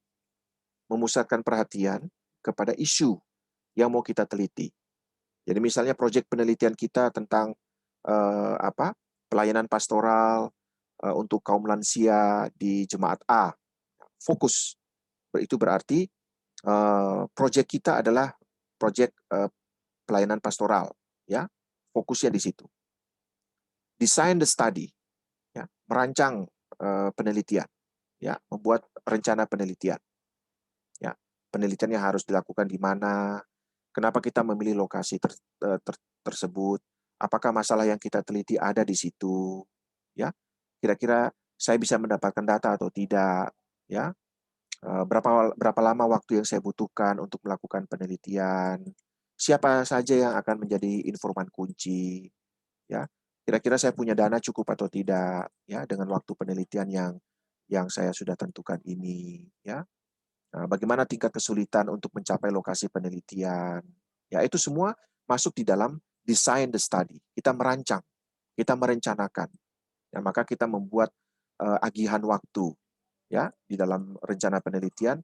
memusatkan perhatian kepada isu yang mau kita teliti. Jadi misalnya proyek penelitian kita tentang pelayanan pastoral untuk kaum lansia di jemaat A. Fokus. Itu berarti proyek kita adalah proyek pelayanan pastoral, ya. Fokusnya di situ. Design the study, ya, merancang penelitian, ya, membuat rencana penelitian. Ya, penelitiannya harus dilakukan di mana, kenapa kita memilih lokasi tersebut, apakah masalah yang kita teliti ada di situ, ya. Kira-kira saya bisa mendapatkan data atau tidak, ya. Berapa lama waktu yang saya butuhkan untuk melakukan penelitian, siapa saja yang akan menjadi informan kunci, ya. Kira-kira saya punya dana cukup atau tidak, ya, dengan waktu penelitian yang saya sudah tentukan ini, ya. Nah, bagaimana tingkat kesulitan untuk mencapai lokasi penelitian, ya, itu semua masuk di dalam design the study. Kita merancang, kita merencanakan, ya, maka kita membuat agihan waktu, ya, di dalam rencana penelitian.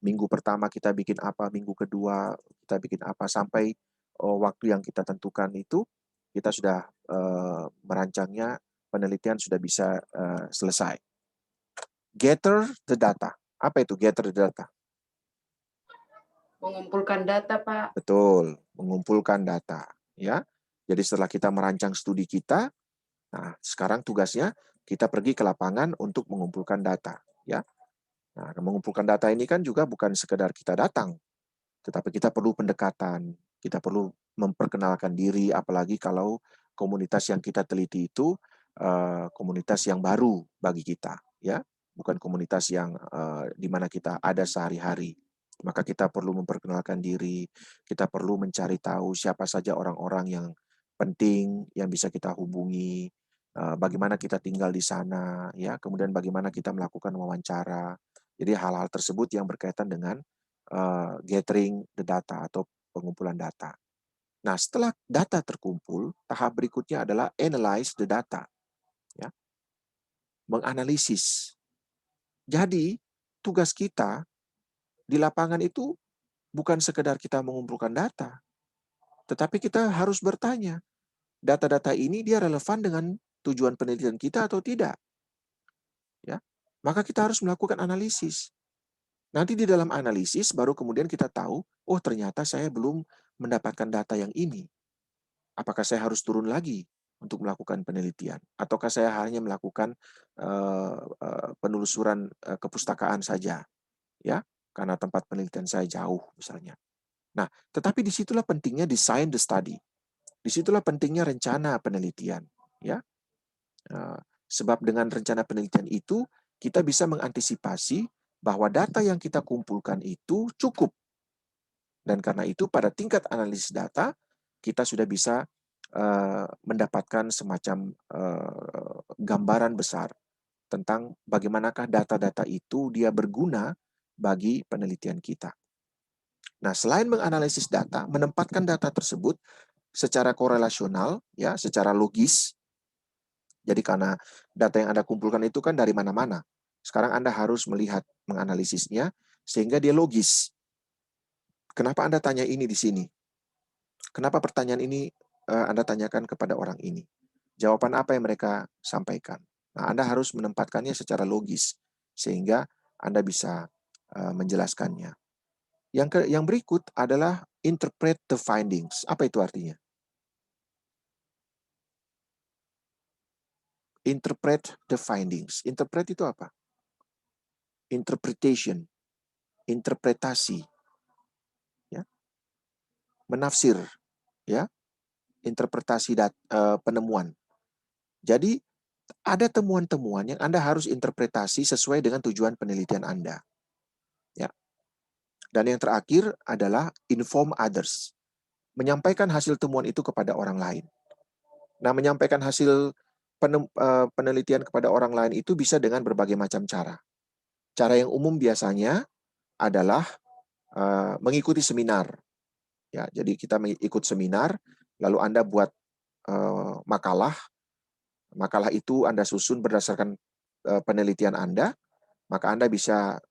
Minggu pertama kita bikin apa, minggu kedua kita bikin apa, sampai waktu yang kita tentukan itu kita sudah merancangnya, penelitian sudah bisa selesai. Gather the data. Apa itu gather the data? Mengumpulkan data, Pak. Betul, mengumpulkan data. Ya, jadi setelah kita merancang studi kita, nah sekarang tugasnya kita pergi ke lapangan untuk mengumpulkan data. Ya, nah mengumpulkan data ini kan juga bukan sekedar kita datang, tetapi kita perlu pendekatan, kita perlu memperkenalkan diri, apalagi kalau komunitas yang kita teliti itu komunitas yang baru bagi kita, ya, bukan komunitas yang di mana kita ada sehari-hari. Maka kita perlu memperkenalkan diri, kita perlu mencari tahu siapa saja orang-orang yang penting yang bisa kita hubungi, bagaimana kita tinggal di sana, ya, kemudian bagaimana kita melakukan wawancara. Jadi hal-hal tersebut yang berkaitan dengan gathering the data atau pengumpulan data. Nah, setelah data terkumpul, tahap berikutnya adalah analyze the data, ya, menganalisis. Jadi tugas kita di lapangan itu bukan sekedar kita mengumpulkan data, tetapi kita harus bertanya, data-data ini dia relevan dengan tujuan penelitian kita atau tidak? Ya, maka kita harus melakukan analisis. Nanti di dalam analisis baru kemudian kita tahu, oh ternyata saya belum mendapatkan data yang ini. Apakah saya harus turun lagi untuk melakukan penelitian? Ataukah saya hanya melakukan penelusuran kepustakaan saja? Ya, karena tempat penelitian saya jauh misalnya. Nah, tetapi disitulah pentingnya design the study. Disitulah pentingnya rencana penelitian. Ya, sebab dengan rencana penelitian itu, kita bisa mengantisipasi bahwa data yang kita kumpulkan itu cukup. Dan karena itu pada tingkat analisis data, kita sudah bisa mendapatkan semacam gambaran besar tentang bagaimanakah data-data itu dia berguna bagi penelitian kita. Nah, selain menganalisis data, menempatkan data tersebut secara korelasional, ya, secara logis. Jadi karena data yang Anda kumpulkan itu kan dari mana-mana. Sekarang Anda harus melihat, menganalisisnya, sehingga dia logis. Kenapa Anda tanya ini di sini? Kenapa pertanyaan ini Anda tanyakan kepada orang ini? Jawaban apa yang mereka sampaikan? Nah, Anda harus menempatkannya secara logis, sehingga Anda bisa menjelaskannya. Yang berikut adalah interpret the findings. Apa itu artinya? Interpret the findings. Interpret itu apa? Interpretation, interpretasi, ya, menafsir, ya, interpretasi penemuan. Jadi ada temuan-temuan yang Anda harus interpretasi sesuai dengan tujuan penelitian Anda. Ya. Dan yang terakhir adalah inform others. Menyampaikan hasil temuan itu kepada orang lain. Nah, menyampaikan hasil penelitian kepada orang lain itu bisa dengan berbagai macam cara. Cara yang umum biasanya adalah mengikuti seminar. Ya, jadi kita ikut seminar, lalu Anda buat makalah. Makalah itu Anda susun berdasarkan penelitian Anda, maka Anda bisa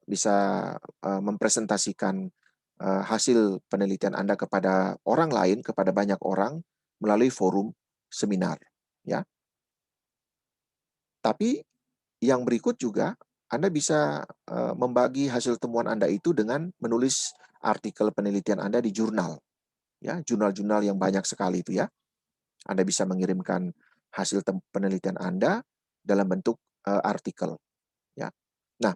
mempresentasikan hasil penelitian Anda kepada orang lain, kepada banyak orang melalui forum seminar, ya. Tapi yang berikut juga Anda bisa membagi hasil temuan Anda itu dengan menulis artikel penelitian Anda di jurnal, ya, jurnal-jurnal yang banyak sekali itu, ya. Anda bisa mengirimkan hasil penelitian Anda dalam bentuk artikel, ya. Nah,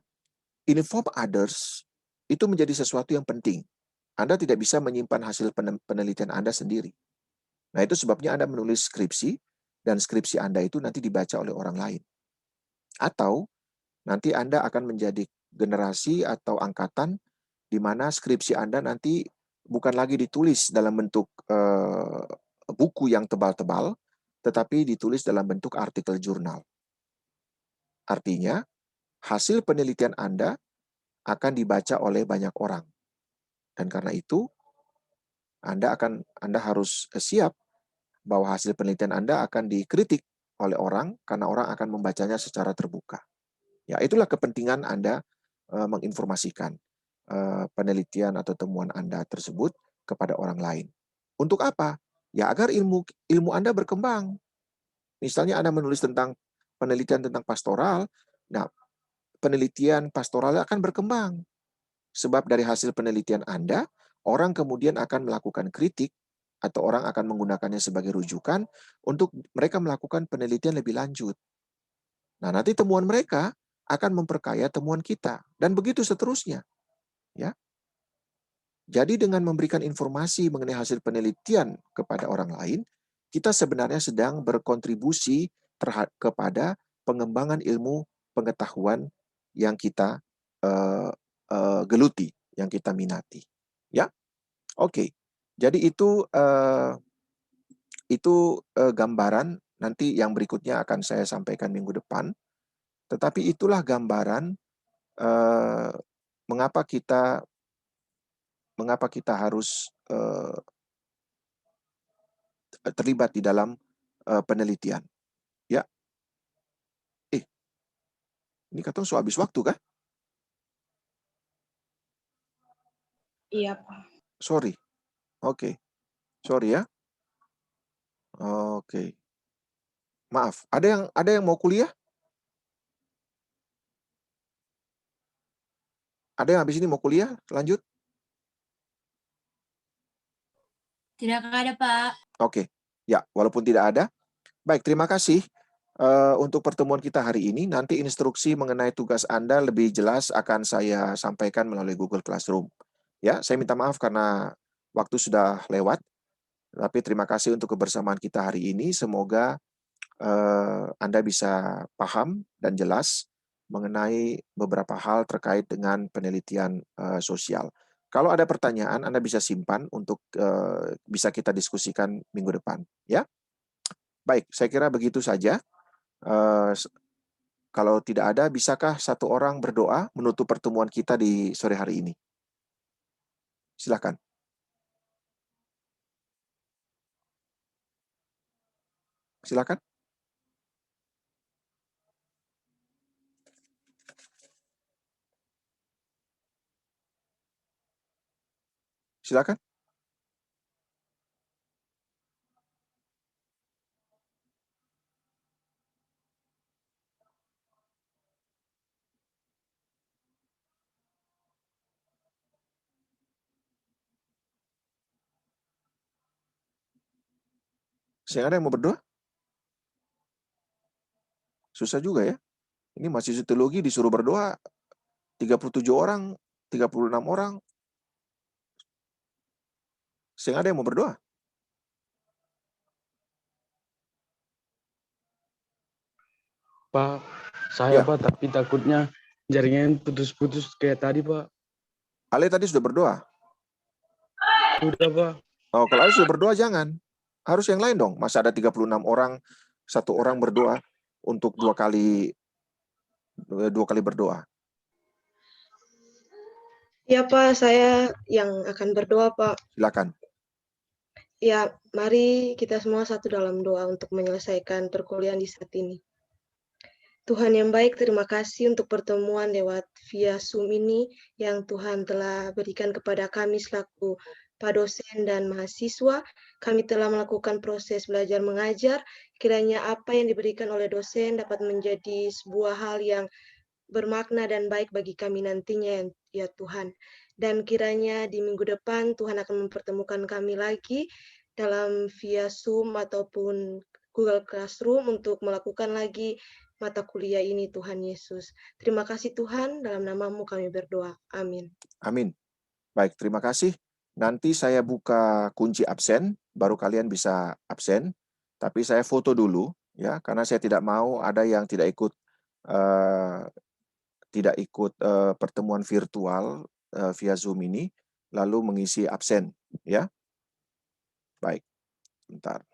inform others itu menjadi sesuatu yang penting. Anda tidak bisa menyimpan hasil penelitian Anda sendiri. Nah, itu sebabnya Anda menulis skripsi, dan skripsi Anda itu nanti dibaca oleh orang lain. Atau nanti Anda akan menjadi generasi atau angkatan di mana skripsi Anda nanti bukan lagi ditulis dalam bentuk buku yang tebal-tebal, tetapi ditulis dalam bentuk artikel jurnal. Artinya, hasil penelitian Anda akan dibaca oleh banyak orang. Dan karena itu, Anda harus siap bahwa hasil penelitian Anda akan dikritik oleh orang karena orang akan membacanya secara terbuka. Ya, itulah kepentingan Anda menginformasikan penelitian atau temuan Anda tersebut kepada orang lain. Untuk apa? Ya, agar ilmu Anda berkembang. Misalnya Anda menulis tentang penelitian tentang pastoral, nah, penelitian pastoral akan berkembang. Sebab dari hasil penelitian Anda, orang kemudian akan melakukan kritik atau orang akan menggunakannya sebagai rujukan untuk mereka melakukan penelitian lebih lanjut. Nah, nanti temuan mereka akan memperkaya temuan kita, dan begitu seterusnya. Ya. Jadi dengan memberikan informasi mengenai hasil penelitian kepada orang lain, kita sebenarnya sedang berkontribusi kepada pengembangan ilmu pengetahuan yang kita geluti, yang kita minati. Ya, oke. Jadi itu itu gambaran, nanti yang berikutnya akan saya sampaikan minggu depan. Tetapi itulah gambaran mengapa kita harus terlibat di dalam penelitian. Ya, ini katong so habis waktu kah? Iya, Pak. Sorry. Oke. Sorry ya. Oke. Maaf. Ada yang mau kuliah? Ada yang habis ini mau kuliah? Lanjut? Tidak ada, Pak. Oke. Ya, walaupun tidak ada. Baik, terima kasih untuk pertemuan kita hari ini. Nanti instruksi mengenai tugas Anda lebih jelas akan saya sampaikan melalui Google Classroom. Ya, saya minta maaf karena waktu sudah lewat. Tapi terima kasih untuk kebersamaan kita hari ini. Semoga Anda bisa paham dan jelas mengenai beberapa hal terkait dengan penelitian sosial. Kalau ada pertanyaan, Anda bisa simpan untuk bisa kita diskusikan minggu depan. Ya, baik. Saya kira begitu saja. Kalau tidak ada, bisakah satu orang berdoa menutup pertemuan kita di sore hari ini? Silakan. Silakan. Silakan. Saya ada yang mau berdoa? Susah juga ya. Ini mahasiswa teologi disuruh berdoa 37 orang, 36 orang. Saya ada yang mau berdoa? Pak, saya Ya. Pak, tapi takutnya jaringan putus-putus kayak tadi Pak. Ale tadi sudah berdoa. Udah Pak. Oh, kalau Ale sudah berdoa jangan. Harus yang lain dong. Masa ada 36 orang, satu orang berdoa untuk dua kali berdoa. Ya Pak, saya yang akan berdoa Pak. Silakan. Ya, mari kita semua satu dalam doa untuk menyelesaikan perkuliahan di saat ini. Tuhan yang baik, terima kasih untuk pertemuan lewat via Zoom ini yang Tuhan telah berikan kepada kami selaku Pak dosen dan mahasiswa. Kami telah melakukan proses belajar mengajar. Kiranya apa yang diberikan oleh dosen dapat menjadi sebuah hal yang bermakna dan baik bagi kami nantinya ya Tuhan. Dan kiranya di minggu depan Tuhan akan mempertemukan kami lagi dalam via Zoom ataupun Google Classroom untuk melakukan lagi mata kuliah ini Tuhan Yesus. Terima kasih Tuhan, dalam namamu kami berdoa. Amin. Amin. Baik, terima kasih. Nanti saya buka kunci absen, baru kalian bisa absen. Tapi saya foto dulu, ya, karena saya tidak mau ada yang tidak ikut pertemuan virtual via Zoom ini, lalu mengisi absen, ya. Baik, bentar.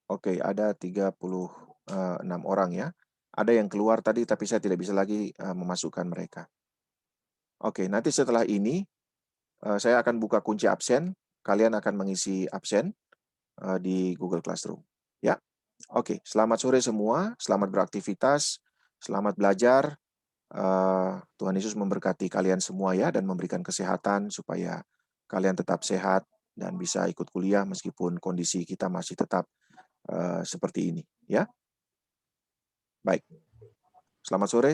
Oke, ada 36 orang ya. Ada yang keluar tadi, tapi saya tidak bisa lagi memasukkan mereka. Oke, nanti setelah ini, saya akan buka kunci absen. Kalian akan mengisi absen di Google Classroom. Ya, oke. Selamat sore semua. Selamat beraktivitas. Selamat belajar. Tuhan Yesus memberkati kalian semua ya, dan memberikan kesehatan supaya kalian tetap sehat dan bisa ikut kuliah meskipun kondisi kita masih tetap seperti ini. Ya, baik. Selamat sore.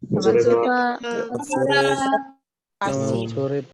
Selamat sore, Pak. Pak. Sore. Kasih. Sore.